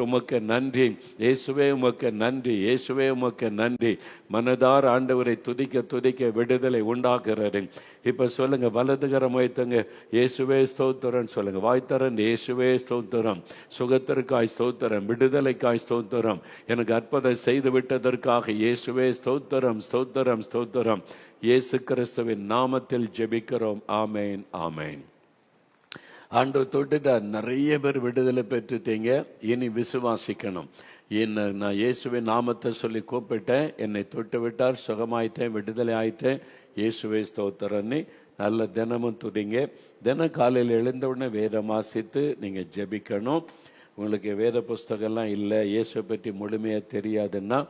உமக்கு நன்றி இயேசுவே, உமக்கு நன்றி இயேசுவே, உமக்கு நன்றி. மனதார் ஆண்டவரை துதிக்க துதிக்க விடுதலை உண்டாக்குறாரு. இப்போ சொல்லுங்க, வலதுகரம் வைத்தங்க, இயேசுவே ஸ்தோத்திரம் சொல்லுங்க. வாய்த்தரன் இயேசுவே ஸ்தோத்திரம். சுகத்திற்காய் ஸ்தோத்திரம், விடுதலைக்காய் ஸ்தோத்திரம், எனக்கு அற்புதம் செய்து விட்டதற்காக இயேசுவே ஸ்தோத்திரம் ஸ்தோத்திரம் ஸ்தோத்திரம். இயேசு கிறிஸ்துவின் நாமத்தில் ஜெபிக்கிறோம். ஆமேன் ஆமேன். ஆண்டவர் தொட்டுட்டா நிறைய பேர் விடுதலை பெற்றுட்டீங்க. இனி விசுவாசிக்கணும். நான் இயேசுவின் நாமத்தை சொல்லி கூப்பிட்டேன், என்னை தொட்டு விட்டார், சுகமாயிட்டேன், விடுதலை ஆயிட்டேன், இயேசுவே ஸ்தோத்திரன்னு நல்ல தினமும் துடிங்க. தினம் காலையில் எழுந்தவுடனே வேதம் வாசித்து நீங்கள் ஜெபிக்கணும். உங்களுக்கு வேத புஸ்தகம்லாம் இல்லை, இயேசுவை பற்றி முழுமையாக தெரியாதுன்னா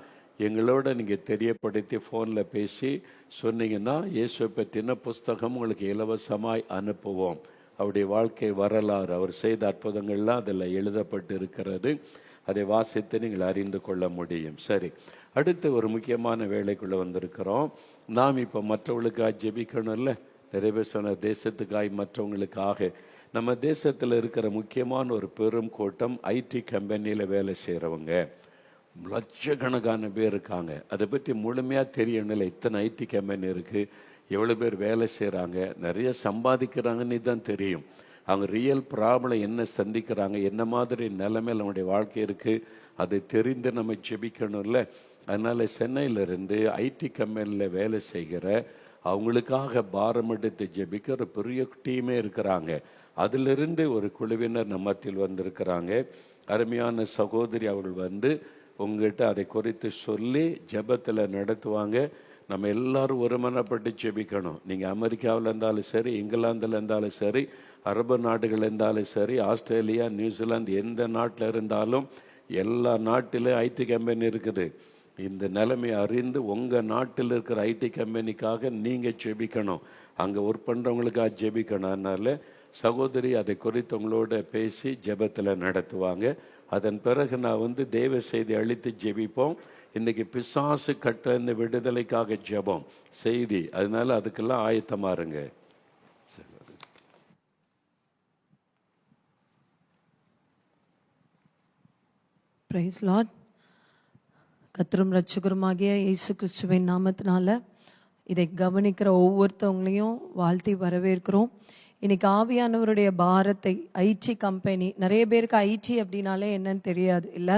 எங்களோட நீங்கள் தெரியப்படுத்தி ஃபோனில் பேசி சொன்னீங்கன்னா இயேசுவை பற்றின புஸ்தகம் உங்களுக்கு இலவசமாய் அனுப்புவோம். அவருடைய வாழ்க்கை வரலாறு, அவர் செய்த அற்புதங்கள்லாம் அதில் எழுதப்பட்டு இருக்கிறது. அதை வாசித்து நீங்கள் அறிந்து கொள்ள முடியும். சரி, அடுத்து ஒரு முக்கியமான வேலைக்குள்ளே வந்திருக்கிறோம். நாம் இப்போ மற்றவங்களுக்காக ஜெபிக்கணும்ல, நிறைய பேர் சொன்ன தேசத்துக்காக மற்றவங்களுக்காக. நம்ம தேசத்தில் இருக்கிற முக்கியமான ஒரு பெரும் கூட்டம் ஐடி கம்பெனியில் வேலை செய்கிறவங்க. லட்சக்கணக்கான பேர் இருக்காங்க. அதை பற்றி முழுமையாக தெரியணும்ல, இத்தனை ஐடி கம்பெனி இருக்குது, எவ்வளோ பேர் வேலை செய்கிறாங்க, நிறைய சம்பாதிக்கிறாங்கன்னு தான் தெரியும். அவங்க ரியல் ப்ராப்ளம் என்ன சந்திக்கிறாங்க, என்ன மாதிரி நிலைமையில் நம்முடைய வாழ்க்கை இருக்குது, அதை தெரிந்து நம்ம ஜெபிக்கணும்ல. அதனால் சென்னையிலிருந்து ஐடி கம்பெனியில் வேலை செய்கிற அவங்களுக்காக பாரம் எடுத்து ஜெபிக்கிற பெரிய டீமே இருக்கிறாங்க. அதிலிருந்து ஒரு குழுவினர் நம்மத்தில் வந்திருக்கிறாங்க. அருமையான சகோதரி அவர்கள் வந்து உங்கள்கிட்ட அதை குறித்து சொல்லி ஜெபத்தில் நடத்துவாங்க. நம்ம எல்லாரும் ஒருமனப்பட்டு ஜெபிக்கணும். நீங்கள் அமெரிக்காவில் இருந்தாலும் சரி, இங்கிலாந்தில் இருந்தாலும் சரி, அரபு நாடுகள் இருந்தாலும் சரி, ஆஸ்திரேலியா, நியூசிலாந்து, எந்த நாட்டில் இருந்தாலும் எல்லா நாட்டிலும் ஐடி கம்பெனி இருக்குது. இந்த நிலைமை அறிந்து உங்கள் நாட்டில் இருக்கிற ஐடி கம்பெனிக்காக நீங்கள் ஜெபிக்கணும். அங்கே ஒர்க் பண்ணுறவங்களுக்காக ஜெபிக்கணும். அதனால் சகோதரி அதை குறித்து உங்களோட பேசி ஜெபத்தில் நடத்துவாங்க. அதன் பிறகு நான் வந்து தேவ செய்தி அளித்து ஜெபிப்போம். இன்றைக்கி பிசாசு கட்ட விடுதலைக்காக ஜெபம் செய்தி, அதனால அதுக்கெல்லாம் ஆயத்தமாக இருங்க. Praise lord. கர்த்தரும் இரட்சகருமாகிய இயேசு கிறிஸ்துவின் நாமத்தினால இதை கவனிக்கிற ஒவ்வொருத்தவங்களையும் வாழ்த்தி வரவேற்கிறோம். இன்னைக்கு ஆவியானவருடைய பாரத்தை, ஐடி கம்பெனி, நிறைய பேருக்கு ஐடி அப்படின்னாலே என்னன்னு தெரியாது இல்லை.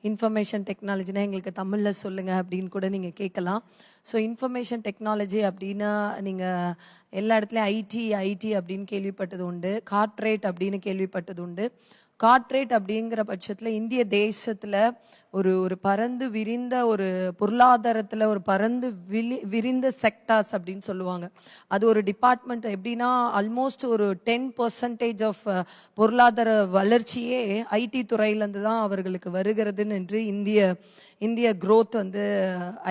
இன்ஃபர்மேஷன் டெக்னாலஜினா எங்களுக்கு தமிழில் சொல்லுங்கள் அப்படின்னு கூட நீங்கள் கேட்கலாம். ஸோ இன்ஃபர்மேஷன் டெக்னாலஜி அப்படின்னா நீங்கள் எல்லா இடத்துலையும் ஐடி ஐடி அப்படின்னு கேள்விப்பட்டது உண்டு, கார்ப்பரேட் அப்படின்னு கேள்விப்பட்டது உண்டு. கார்ப்பரேட் அப்படிங்கிற பட்சத்தில் இந்திய தேசத்தில் ஒரு ஒரு பறந்து விரிந்த ஒரு பொருளாதாரத்தில் ஒரு பறந்து விரிந்த செக்டார்ஸ் அப்படின்னு சொல்லுவாங்க. அது ஒரு டிபார்ட்மெண்ட். எப்படின்னா ஆல்மோஸ்ட் ஒரு 10% ஆஃப் பொருளாதார வளர்ச்சியே ஐடி துறையிலேருந்து தான் அவர்களுக்கு வருகிறதுன்னு என்று இந்திய க்ரோத் வந்து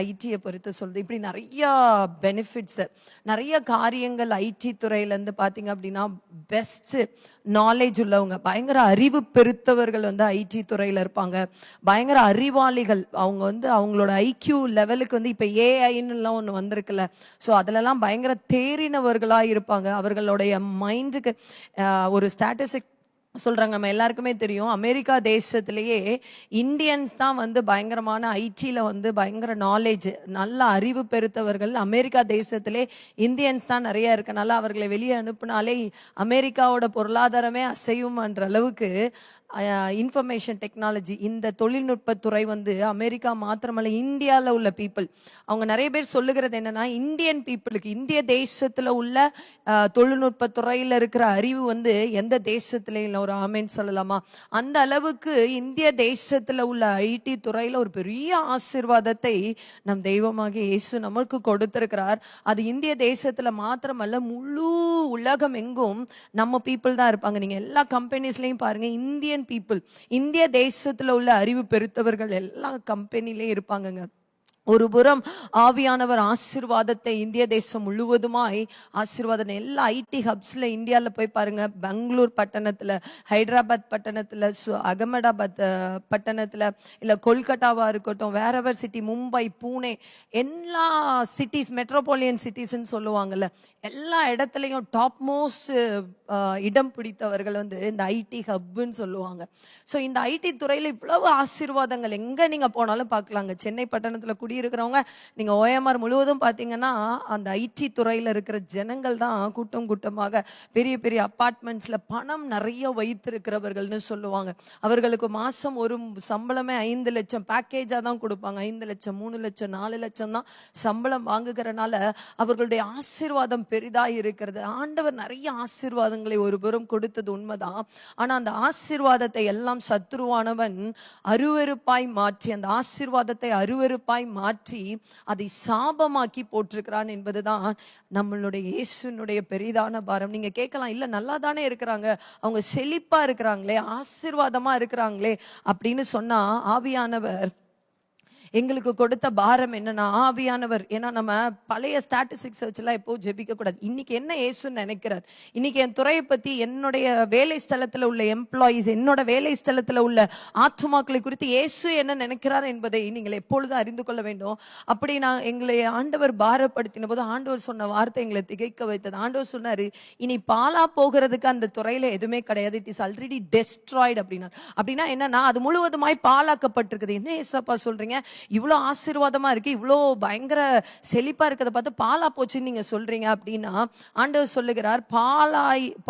ஐடியை பொறுத்து சொல்லுது. இப்படி நிறையா பெனிஃபிட்ஸு, நிறைய காரியங்கள் ஐடி துறையிலேருந்து பார்த்தீங்க அப்படின்னா பெஸ்ட்டு நாலேஜ் உள்ளவங்க, பயங்கர அறிவு பெருத்தவர்கள் வந்து ஐடி துறையில் இருப்பாங்க. பயங்கர அறிவாளிகள் அவங்க வந்து அவங்களோட ஐக்யூ லெவலுக்கு வந்து இப்போ ஏஐன்னுலாம் ஒன்று வந்திருக்குல்ல, ஸோ அதிலெல்லாம் பயங்கர தேறினவர்களாக இருப்பாங்க. அவர்களுடைய மைண்டுக்கு ஒரு ஸ்டாட்டிஸ்டிக் சொல்கிறாங்க, நம்ம எல்லாருக்குமே தெரியும், அமெரிக்கா தேசத்திலேயே இந்தியன்ஸ் தான் வந்து பயங்கரமான ஐடியில் வந்து பயங்கர நாலேஜ், நல்ல அறிவு பெருத்தவர்கள் அமெரிக்கா தேசத்திலே இந்தியன்ஸ் தான் நிறைய இருக்கனால அவர்களை வெளியே அனுப்புனாலே அமெரிக்காவோட பொருளாதாரமே அசையும்ன்ற அளவுக்கு இன்ஃபர்மேஷன் டெக்னாலஜி, இந்த தொழில்நுட்பத்துறை வந்து அமெரிக்கா மாத்திரமல்ல இந்தியாவில் உள்ள பீப்புள், அவங்க நிறைய பேர் சொல்லுகிறது என்னன்னா, இந்தியன் பீப்புளுக்கு இந்திய தேசத்தில் உள்ள தொழில்நுட்பத்துறையில் இருக்கிற அறிவு வந்து எந்த தேசத்துலையும் இல்லை. ஒரு ஆமேன்னு சொல்லலாமா? அந்த அளவுக்கு இந்திய தேசத்தில் உள்ள ஐடி துறையில் ஒரு பெரிய ஆசீர்வாதத்தை நம் தெய்வமாகிய இயேசு நமக்கு கொடுத்திருக்கிறார். அது இந்திய தேசத்தில் மாத்திரமல்ல முழு உலகம் எங்கும் நம்ம பீப்புள் தான் இருப்பாங்க. நீங்கள் எல்லா கம்பெனிஸ்லையும் பாருங்கள், இந்தியன் பீப்புள், இந்திய தேசத்தில் உள்ள அறிவு பெருத்தவர்கள் எல்லா கம்பெனிலையும் இருப்பாங்கங்க. ஒரு புறம் ஆவியானவர் ஆசீர்வாதத்தை இந்திய தேசம் முழுவதுமாய் ஆசீர்வாதம் எல்லா ஐடி ஹப்ஸ்ல இந்தியாவில் போய் பாருங்க, பெங்களூர் பட்டணத்துல, ஹைதராபாத் பட்டணத்துல, அகமதாபாத் பட்டணத்துல, இல்ல கொல்கட்டாவா இருக்கட்டும், வேறவர் சிட்டி, மும்பை, பூனே, எல்லா சிட்டிஸ், மெட்ரோபாலியன் சிட்டிஸ்ன்னு சொல்லுவாங்கல்ல, எல்லா இடத்துலையும் டாப் மோஸ்ட் இடம் பிடித்தவர்கள் இந்த ஐடி ஹப்னு சொல்லுவாங்க. ஸோ இந்த ஐடி துறையில் இவ்வளவு ஆசீர்வாதங்கள் எங்க நீங்க போனாலும் பார்க்கலாங்க. சென்னை பட்டணத்துல இருக்கிறவங்க நீங்க ஓஎம்ஆர் முழுவதும் பாத்தீங்கன்னா அந்த ஐடி துறையில இருக்கிற ஜனங்கள் தான் கூட்டம் கூட்டமாக பெரிய பெரிய அபார்ட்மெண்ட்ஸ்ல பணம் நிறைய வைத்திருக்கிறவர்கள்னு சொல்லுவாங்க. அவர்களுக்கு மாசம் ஒரு சம்பளமே 5 லட்சம் பேக்கேஜா தான் கொடுப்பாங்க. 5 லட்சம், 3 லட்சம், 4 லட்சம் தான் சம்பளம் வாங்குகிறனால அவர்களுடைய ஆசீர்வாதம் பெரிதா இருக்கிறது. ஆண்டவர் நிறைய ஆசீர்வாதங்களை ஒரு புறம் கொடுத்தது உண்மைதான். ஆனா அந்த ஆசீர்வாதத்தை எல்லாம் சத்துருவானவன் அருவருப்பாய் மாற்றி, அந்த ஆசீர்வாதத்தை அருவருப்பாய் மாற்றி அதை சாபமாக்கி போட்டிருக்கிறான் என்பதுதான் நம்மளுடைய இயேசுனுடைய பெரிதான பாரம். நீங்க கேட்கலாம், இல்ல நல்லா தானே இருக்கிறாங்க, அவங்க செழிப்பா இருக்கிறாங்களே, ஆசீர்வாதமா இருக்கிறாங்களே அப்படின்னு சொன்னா, ஆவியானவர் எங்களுக்கு கொடுத்த பாரம் என்னன்னா, ஆவியானவர், ஏன்னா நம்ம பழைய ஸ்டாட்டிஸ்டிக்ஸ் வச்சுலாம் எப்போ ஜெபிக்க கூடாது. இன்னைக்கு என்ன இயேசுன்னு நினைக்கிறார், இன்னைக்கு என் துறையை பத்தி, என்னுடைய வேலை ஸ்தலத்துல உள்ள எம்ப்ளாயிஸ், என்னோட வேலை ஸ்தலத்துல உள்ள ஆத்துமாக்களை குறித்து இயேசு என்ன நினைக்கிறார் என்பதை நீங்கள் எப்பொழுதும் அறிந்து கொள்ள வேண்டும். அப்படி நான் எங்களை ஆண்டவர் பாரப்படுத்தின போது ஆண்டவர் சொன்ன வார்த்தை எங்களை திகைக்க வைத்தது. ஆண்டவர் சொன்னாரு, இனி பாலா போகிறதுக்கு அந்த துறையில எதுவுமே கிடையாது, இட் இஸ் ஆல்ரெடி டெஸ்ட்ராய்டு அப்படின்னா. அப்படின்னா என்னன்னா, அது முழுவதுமாய் பாலாக்கப்பட்டிருக்குது. என்ன ஏசப்பா சொல்றீங்க, இவ்வளோ ஆசீர்வாதமா இருக்கு, இவ்வளோ பயங்கர செழிப்பா இருக்கிறத பார்த்து பாலா போச்சுன்னு நீங்க சொல்றீங்க அப்படின்னா, ஆண்டவர் சொல்லுகிறார்,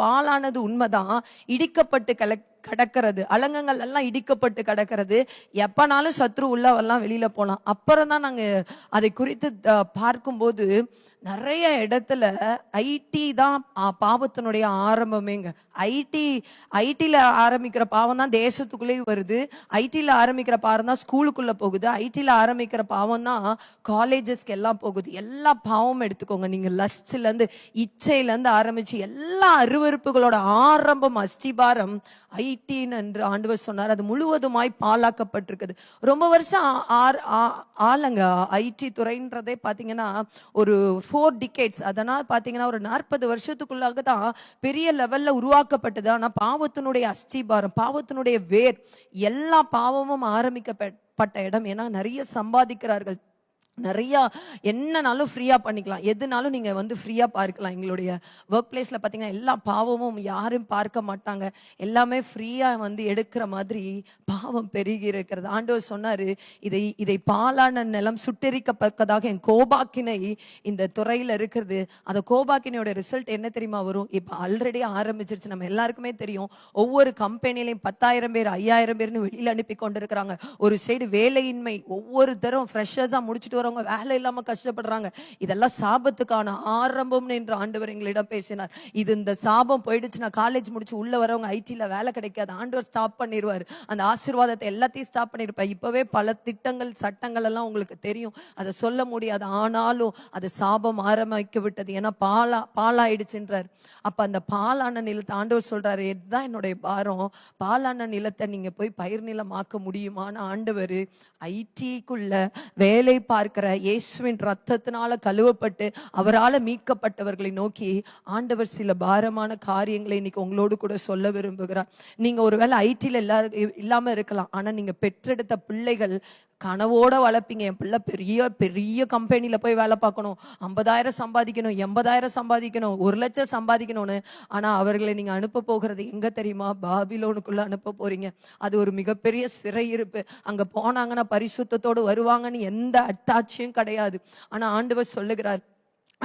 பாலானது உண்மைதான், இடிக்கப்பட்டு கடக்கிறது, அலங்கங்கள் எல்லாம் இடிக்கப்பட்டு கடக்கிறது, எப்பனாலும் சத்ரு உள்ளவெல்லாம் வெளியில போலாம். அப்புறம் தான் நாங்க அதை குறித்து பார்க்கும்போது நிறைய இடத்துல ஐடி தான் பாவத்தினுடைய ஆரம்பமேங்க. ஐடில ஆரம்பிக்கிற பாவம் தான் தேசத்துக்குள்ளேயும் வருது, ஐடில ஆரம்பிக்கிற பாவம் தான் ஸ்கூலுக்குள்ள போகுது, ஐடில ஆரம்பிக்கிற பாவம் தான் காலேஜஸ்க்கு எல்லாம் போகுது. எல்லா பாவமும் எடுத்துக்கோங்க நீங்க, லஸ்ட்ல இருந்து, இச்சையில இருந்து ஆரம்பிச்சு எல்லா அருவருப்புகளோட ஆரம்பம், அஸ்திபாரம் ஐடின்னு என்று ஆண்டவர் சொன்னார். அது முழுவதுமாய் பாலாக்கப்பட்டிருக்குது. ரொம்ப வருஷம் ஆளுங்க ஐடி துறைன்றதே பாத்தீங்கன்னா ஒரு 4 decades, அதனால் பாத்தீங்கன்னா ஒரு 40 வருஷத்துக்குள்ளாக தான் பெரிய லெவல்ல உருவாக்கப்பட்டது. ஆனா பாவத்தினுடைய அஸ்திபாரம், பாவத்தினுடைய வேர், எல்லா பாவமும் ஆரம்பிக்கப்பட்ட இடம். ஏன்னா நிறைய சம்பாதிக்கிறார்கள், நிறைய என்னனாலும் ஃப்ரீயா பண்ணிக்கலாம், எதுனாலும் நீங்க ஃப்ரீயா பார்க்கலாம். எங்களுடைய ஒர்க் பிளேஸ்ல பாத்தீங்கன்னா எல்லா பாவமும் யாரும் பார்க்க மாட்டாங்க, எல்லாமே ஃப்ரீயா எடுக்கிற மாதிரி பாவம் பெருகி இருக்கிறது. ஆண்டவர் சொன்னாரு, இதை பாலான நிலம் சுட்டெரிக்கப்பட்டதாக என் கோபாக்கினை இந்த துறையில இருக்கிறது. அந்த கோபாக்கினையோட ரிசல்ட் என்ன தெரியுமா வரும்? இப்ப ஆல்ரெடி ஆரம்பிச்சிருச்சு, நம்ம எல்லாருக்குமே தெரியும். ஒவ்வொரு கம்பெனிலையும் 10,000 பேர் 5,000 பேர்னு வெளியில அனுப்பி கொண்டிருக்கிறாங்க. ஒரு சைடு வேலையின்மை, ஒவ்வொரு தரம் ஃப்ரெஷர்ஸா முடிச்சுட்டு வேலை இல்லாம கஷ்டப்படுறாங்க. இதெல்லாம் சாபத்துக்கான ஆரம்பம் என்று ஆண்டவர் எங்களிடம் பேசினார். இந்த சாபம் போயிடுச்சுன்னா காலேஜ் முடிச்சு உள்ள வரவங்க ஐடில வேலை கிடைக்காது, ஆண்டவர் ஸ்டாப் பண்ணிடுவார். அந்த ஆசீர்வாதத்தை எல்லாத்தையும் ஸ்டாப் பண்ணிருப்பார். இப்பவே பல திட்டங்கள், சட்டங்கள் எல்லாம் உங்களுக்கு தெரியும், அதை சொல்ல முடியாது. ஆனாலும் அது சாபம் ஆரம்பிக்க விட்டது, ஏன்னா பாலாயிடுச்சுன்றார். அப்ப அந்த பாலான நிலத்தை ஆண்டவர் சொல்றாரு, இதுதான் என்னுடைய பாரம், பாலான நிலத்தை நீங்க போய் பயிர் நிலமாக்க முடியுமான்னு ஆண்டவர் ஐடிக்குள்ள வேலை பார்க்கிற இயேசுவின் ரத்தத்தினால கழுவப்பட்டு அவரால் மீட்கப்பட்டவர்களை நோக்கி ஆண்டவர் சில பாரமான காரியங்களை இன்னைக்கு உங்களோடு கூட சொல்ல விரும்புகிறார். நீங்க ஒருவேளை ஐடில இல்லாம இருக்கலாம், ஆனா நீங்க பெற்றெடுத்த பிள்ளைகள் கனவோட வளர்ப்பீங்க. என் பிள்ளை பெரிய பெரிய கம்பெனில போய் வேலை பார்க்கணும், 50,000 சம்பாதிக்கணும், 80,000 சம்பாதிக்கணும், 1 லட்சம் சம்பாதிக்கணும்னு. ஆனா அவர்களை நீங்க அனுப்ப போகிறது எங்க தெரியுமா? பாபிலோனுக்குள்ள அனுப்ப போறீங்க. அது ஒரு மிகப்பெரிய சிறையிருப்பு. அங்க போனாங்கன்னா பரிசுத்தத்தோடு வருவாங்கன்னு எந்த அத்தாட்சியும் கிடையாது. ஆனா ஆண்டவர் சொல்லுகிறார்,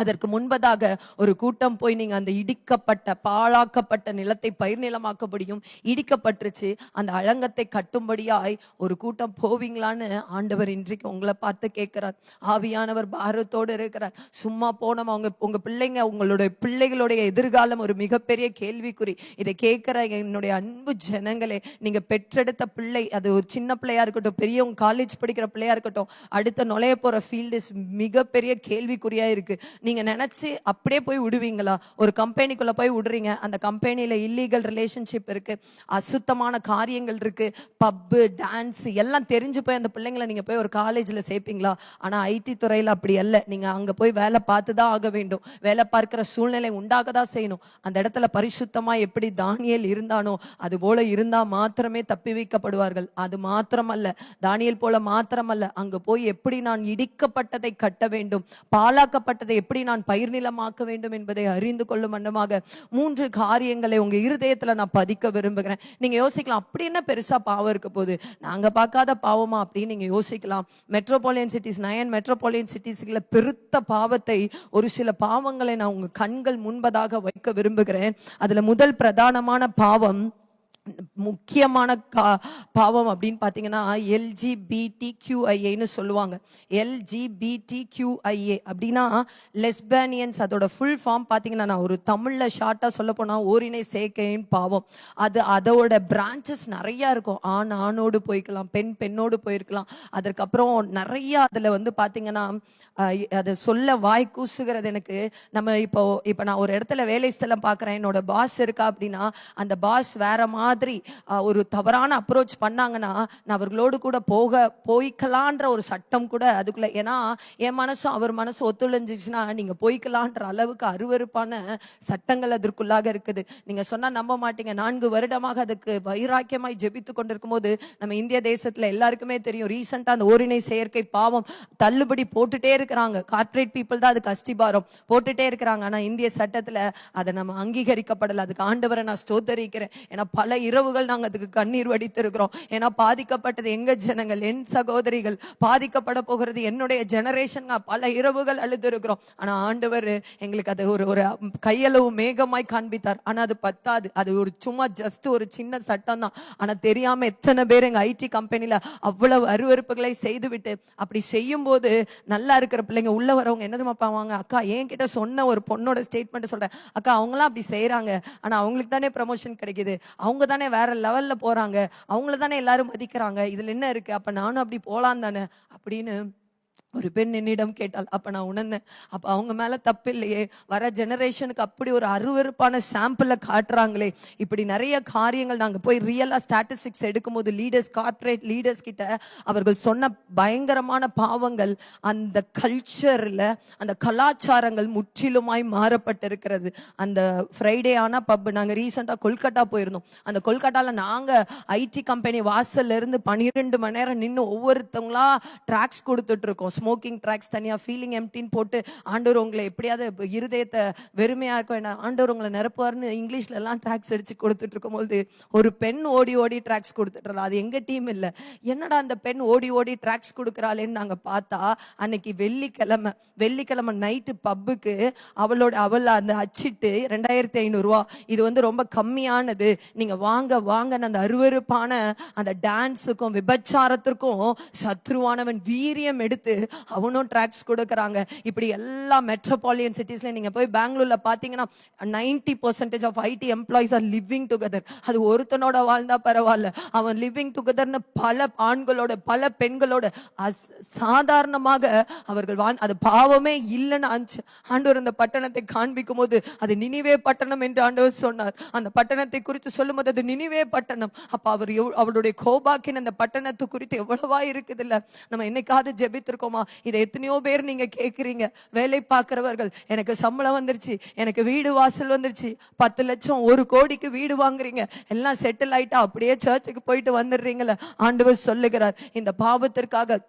அதற்கு முன்பதாக ஒரு கூட்டம் போய் நீங்க அந்த இடிக்கப்பட்ட பாழாக்கப்பட்ட நிலத்தை பயிர் நிலமாக்க முடியும். இடிக்கப்பட்டுருச்சு, அந்த அலங்கத்தை கட்டும்படியாய் ஒரு கூட்டம் போவீங்களான்னு ஆண்டவர் இன்றைக்கு உங்களை பார்த்து கேட்கிறார். ஆவியானவர் பாரத்தோடு இருக்கிறார். சும்மா போனோம், உங்க பிள்ளைங்க, உங்களுடைய பிள்ளைகளுடைய எதிர்காலம் ஒரு மிகப்பெரிய கேள்விக்குறி. இதை கேட்கிற என்னுடைய அன்பு ஜனங்களே, நீங்க பெற்றெடுத்த பிள்ளை, அது ஒரு சின்ன பிள்ளையா இருக்கட்டும், பெரியவங்க காலேஜ் படிக்கிற பிள்ளையா இருக்கட்டும், அடுத்த நுழைய போற ஃபீல்டு மிகப்பெரிய கேள்விக்குறியா இருக்கு. நீங்க நினைச்சு அப்படியே போய் விடுவீங்களா? ஒரு கம்பெனிக்குள்ள போய் விடுறீங்க, அந்த கம்பெனில இல்லீகல் ரிலேஷன்ஷிப் இருக்கு, அசுத்தமான காரியங்கள் இருக்கு, பப்பு டான்ஸ் எல்லாம் தெரிஞ்சு போய் அந்த பிள்ளைங்களை நீங்க போய் ஒரு காலேஜ்ல சேர்ப்பீங்களா? ஆனா ஐடி துறையில அப்படி அல்ல. நீங்க அங்க போய் வேலை பார்த்து தான் ஆக வேண்டும். வேலை பார்க்கிற சூழ்நிலை உண்டாக தான் செய்யணும். அந்த இடத்துல பரிசுத்தமா எப்படி தானியேல் இருந்தானோ அது போல இருந்தா மாத்திரமே தப்பி வைக்கப்படுவார்கள். அது மாத்திரமல்ல, தானியேல் போல மாத்திரமல்ல, அங்க போய் எப்படி நான் இடிக்கப்பட்டதை கட்ட வேண்டும், பாழாக்கப்பட்டதை எப்படி நான் பயிர் நிலமாக்க வேண்டும் என்பதை அறிந்து கொள்ளும் வண்ணமாக 3 காரியங்களை உங்க இருதயத்துல நான் பதிக்க விரும்புகிறேன். நீங்க யோசிக்கலாம், அப்படி என்ன பெருசா பாவம் இருக்க போகுது, நாங்க பார்க்காத பாவமா அப்படின்னு நீங்க யோசிக்கலாம். மெட்ரோபாலியன் சிட்டிஸ் 9 மெட்ரோபாலியன் சிட்டிஸ்ல பெருத்த பாவத்தை, ஒரு சில பாவங்களை நான் உங்க கண்கள் முன்பதாக வைக்க விரும்புகிறேன். அதுல முதல் பிரதானமான பாவம், முக்கியமான பாவம் அப்படின்னு பாத்தீங்கன்னா LGBTQIA சொல்லுவாங்க. LGBTQIA அப்படின்னா லெஸ்பேனியன்ஸ். அதோட ஃபுல் ஃபார்ம் பாத்தீங்கன்னா, நான் ஒரு தமிழ்ல ஷார்ட்டா சொல்ல போனா ஓரினை சேர்க்கையின் பாவம். அதோட பிரான்ச்சஸ் நிறைய இருக்கும். ஆண் ஆணோடு போய்க்கலாம், பெண் பெண்ணோடு போயிருக்கலாம். அதற்கப்புறம் நிறைய அதுல வந்து பாத்தீங்கன்னா அதை சொல்ல வாய் கூசுகிறது எனக்கு. நம்ம இப்போ நான் ஒரு இடத்துல வேலை ஸ்தலம் பார்க்குறேன், என்னோட பாஸ் இருக்கா அப்படின்னா, அந்த பாஸ் வேற மாதிரி ஒரு தவறான அப்ரோச் பண்ணாங்கன்னா நான் அவர்களோடு கூட போய்க்கலான்ற ஒரு சட்டம் கூட அதுக்குள்ள, ஏன்னா என் மனசும் அவர் மனசும் ஒத்துழைஞ்சிச்சுன்னா நீங்க போய்க்கலான்ற அளவுக்கு அருவருப்பான சட்டங்கள் அதற்குள்ளாக இருக்குது. நீங்க சொன்னா நம்ப மாட்டீங்க, 4 வருடமாக அதுக்கு வைராக்கியமாய் ஜெபித்து கொண்டிருக்கும் போது நம்ம இந்திய தேசத்துல எல்லாருக்குமே தெரியும், ரீசெண்டா அந்த ஓரினை செயற்கை பாவம் தள்ளுபடி போட்டுட்டே இருக்கிறாங்க. கார்ப்பரேட் பீப்புள் தான் அதுக்கு அஸ்திபாரம் போட்டுட்டே இருக்கிறாங்க. ஆனா இந்திய சட்டத்துல அதை நம்ம அங்கீகரிக்கப்படல. அதுக்கு ஆண்டவரை நான் ஸ்தோத்தரிக்கிறேன். ஏன்னா பல இரவுகள் நாங்க அதுக்கு கண்ணீர் வடித்திருக்கிறோம். ஏன்னா பாதிக்கப்பட்டது எங்க ஜனங்கள், என் சகோதரிகள், பாதிக்கப்பட போகிறது என்னுடைய ஜெனரேஷன். பல இரவுகள் அழுது இருக்கிறோம். ஆனா ஆண்டவர் எங்களுக்கு அது ஒரு கையளவு மேகமாய் காண்பித்தார். ஆனா அது பத்தாது. அது ஒரு சும்மா ஜஸ்ட் ஒரு சின்ன சட்டம் தான். ஆனா தெரியாம எத்தனை பேர் எங்க ஐடி கம்பெனில அவ்வளவு அருவருப்புகளை செய்து விட்டு, அப்படி செய்யும் போது நல்லா இருக்கிற பிள்ளைங்க உள்ள வரவங்க என்னதுமா பாவாங்க, அக்கா என்கிட்ட சொன்ன ஒரு பொண்ணோட ஸ்டேட்மெண்ட் சொல்றேன், அக்கா அவங்களாம் அப்படி செய்யறாங்க, ஆனா அவங்களுக்கு தானே ப்ரமோஷன் கிடைக்குது, அவங்க தானே வேற லெவல்ல போறாங்க, அவங்கள தானே எல்லாரும் மதிக்கிறாங்க, இதுல என்ன இருக்கு, அப்ப நானும் அப்படி போலாம் தானே அப்படின்னு ஒரு பெண் என்னிடம் கேட்டாள். அப்ப நான் உணர்ந்தேன், அப்ப அவங்க மேல தப்பு இல்லையே, வர ஜெனரேஷனுக்கு அப்படி ஒரு அருவருப்பான சாம்பிள காட்டுறாங்களே. இப்படி நிறைய காரியங்கள் நாங்க போய் ரியலா ஸ்டாட்டிஸ்டிக்ஸ் எடுக்கும் போது லீடர்ஸ், கார்ப்பரேட் லீடர்ஸ் கிட்ட அவர்கள் சொன்ன பயங்கரமான பாவங்கள் அந்த கல்ச்சர்ல, அந்த கலாச்சாரங்கள் முற்றிலுமாய் மாறப்பட்டிருக்கிறது. அந்த ஃப்ரைடே ஆனா பப், நாங்க ரீசெண்டா கொல்கட்டா போயிருந்தோம். அந்த கொல்கட்டால நாங்க ஐடி கம்பெனி வாசல்ல இருந்து 12 மணி நேரம் நின்று ஒவ்வொருத்தவங்களா ட்ராக்ஸ் கொடுத்துட்டு இருக்கோம். ஸ்மோக்கிங் ட்ராக்ஸ் தனியா, ஃபீலிங் எம்டின்னு போட்டு, ஆண்டவர் உங்களை எப்படியாவது இருதயத்தை வெறுமையா இருக்கும், ஆண்டவர் உங்களை நிரப்புவார்னு இங்கிலீஷ்ல எல்லாம் ட்ராக்ஸ் அடிச்சு கொடுத்துட்டு இருக்கும் போது ஒரு பெண் ஓடி ஓடி ட்ராக்ஸ் கொடுத்துட்டு, அது எங்க டீம் இல்ல, என்னடா அந்த பெண் ஓடி ஓடி ட்ராக்ஸ் கொடுக்குறாளேன்னு நாங்க பார்த்தா, அன்னைக்கு வெள்ளிக்கிழமை நைட்டு பப்புக்கு அவள் அந்த அச்சிட்டு 2500 ரூபா, இது வந்து ரொம்ப கம்மியானது, நீங்க வாங்க அந்த அருவருப்பான அந்த டான்ஸுக்கும் விபச்சாரத்திற்கும் சத்ருவானவன் வீரியம் எடுத்து அவனும் ட்ராக்ஸ் கொடுக்கறாங்க. இப்படி எல்லா மெட்ரோபாலியன் சிட்டிஸ்ல நீங்க போய் பெங்களூர்ல பாத்தீங்கன்னா 90% of IT employees are living together. அது ஒருத்தனோட வாழ்ந்தா பரவாயில்ல, அவன் லிவிங் டுகெதர்னு பல ஆண்களோட பல பெண்களோட சாதாரணமாக அவர்கள் அது பாவமே இல்லைன்னு ஆண்டவர் அந்த பட்டணத்தை காண்பிக்கும் போது, அது நினிவே பட்டணம் என்று ஆண்டவர் சொன்னார். அந்த பட்டணத்தை குறித்து சொல்லும் போது அது நினிவே பட்டணம். அப்ப அவருடைய கோபாக்கின் அந்த பட்டணத்தை குறித்து எவ்வளவா இருக்குது இல்ல. நம்ம என்னைக்காவது ஜெபித்திருக்கோமா? இதை எத்தனையோ பேர் நீங்க கேட்குறீங்க. வேலை பார்க்கிறவர்கள், எனக்கு சம்பளம் வந்துருச்சு, எனக்கு வீடு வாசல் வந்துருச்சு, 10 லட்சம் 1 கோடிக்கு வீடு வாங்குறீங்க, எல்லாம் செட்டில் ஆயிட்டா அப்படியே சர்ச்சுக்கு போயிட்டு வந்துடுறீங்களா? ஆண்டவர் சொல்லுகிறார், இந்த பாவத்திற்காக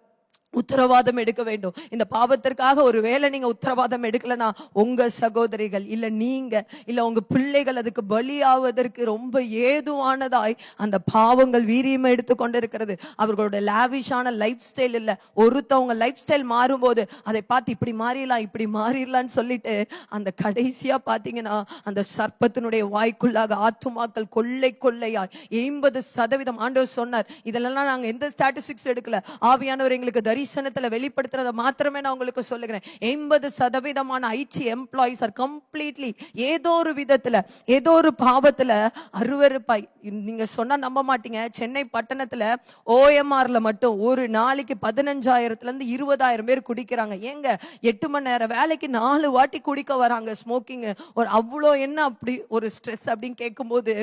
உத்தரவாதம் எடுக்க வேண்டும். இந்த பாவத்திற்காக ஒரு வேளை நீங்க உத்தரவாதம் எடுக்கலனா, உங்க சகோதரிகள் இல்ல நீங்க இல்ல உங்க பிள்ளைகள் அதுக்கு பலியாவதற்கு ரொம்ப ஏதுவானதாய் அந்த பாவங்கள் வீரியம் எடுத்து கொண்டிருக்கிறது. அவர்களோட லாவிஷான லைஃப் ஸ்டைல் இல்ல, ஒருத்தவங்க லைஃப் ஸ்டைல் மாறும்போது அதை பார்த்து இப்படி மாறிடலான்னு சொல்லிட்டு அந்த கடைசியா பாத்தீங்கன்னா அந்த சர்ப்பத்தினுடைய வாய்க்குள்ளாக ஆத்துமாக்கள் கொள்ளையாய் 80% ஆண்டவர் சொன்னார். இதெல்லாம் நாங்க எந்த ஸ்டாட்டிஸ்டிக்ஸ் எடுக்கல, ஆவியானவர் எங்களுக்கு தரிசனத்துல வெளிப்படுத்துறத மாத்திரமே நான் உங்களுக்கு சொல்லுகிறேன். 80% IT எம்ப்ளாயிஸ் ஆர் கம்ப்ளீட்லி ஏதோ ஒரு விதத்துல ஏதோ ஒரு பாவத்துல அருவருப்பாய். நீங்க சொன்னா நம்ப மாட்டீங்க, சென்னை பட்டணத்துல OMRல மட்டும் ஒரு நாளைக்கு 15,000 இருந்து 20,000 பேர் குடிக்கிறாங்க. ஏங்க 8 மணி நேரம் வேலைக்கு 4 வாட்டி குடிக்க வராங்க ஸ்மோக்கிங். ஒரு அவ்வளோ என்ன அப்படி ஒரு ஸ்ட்ரெஸ் அப்படின்னு கேட்கும்போது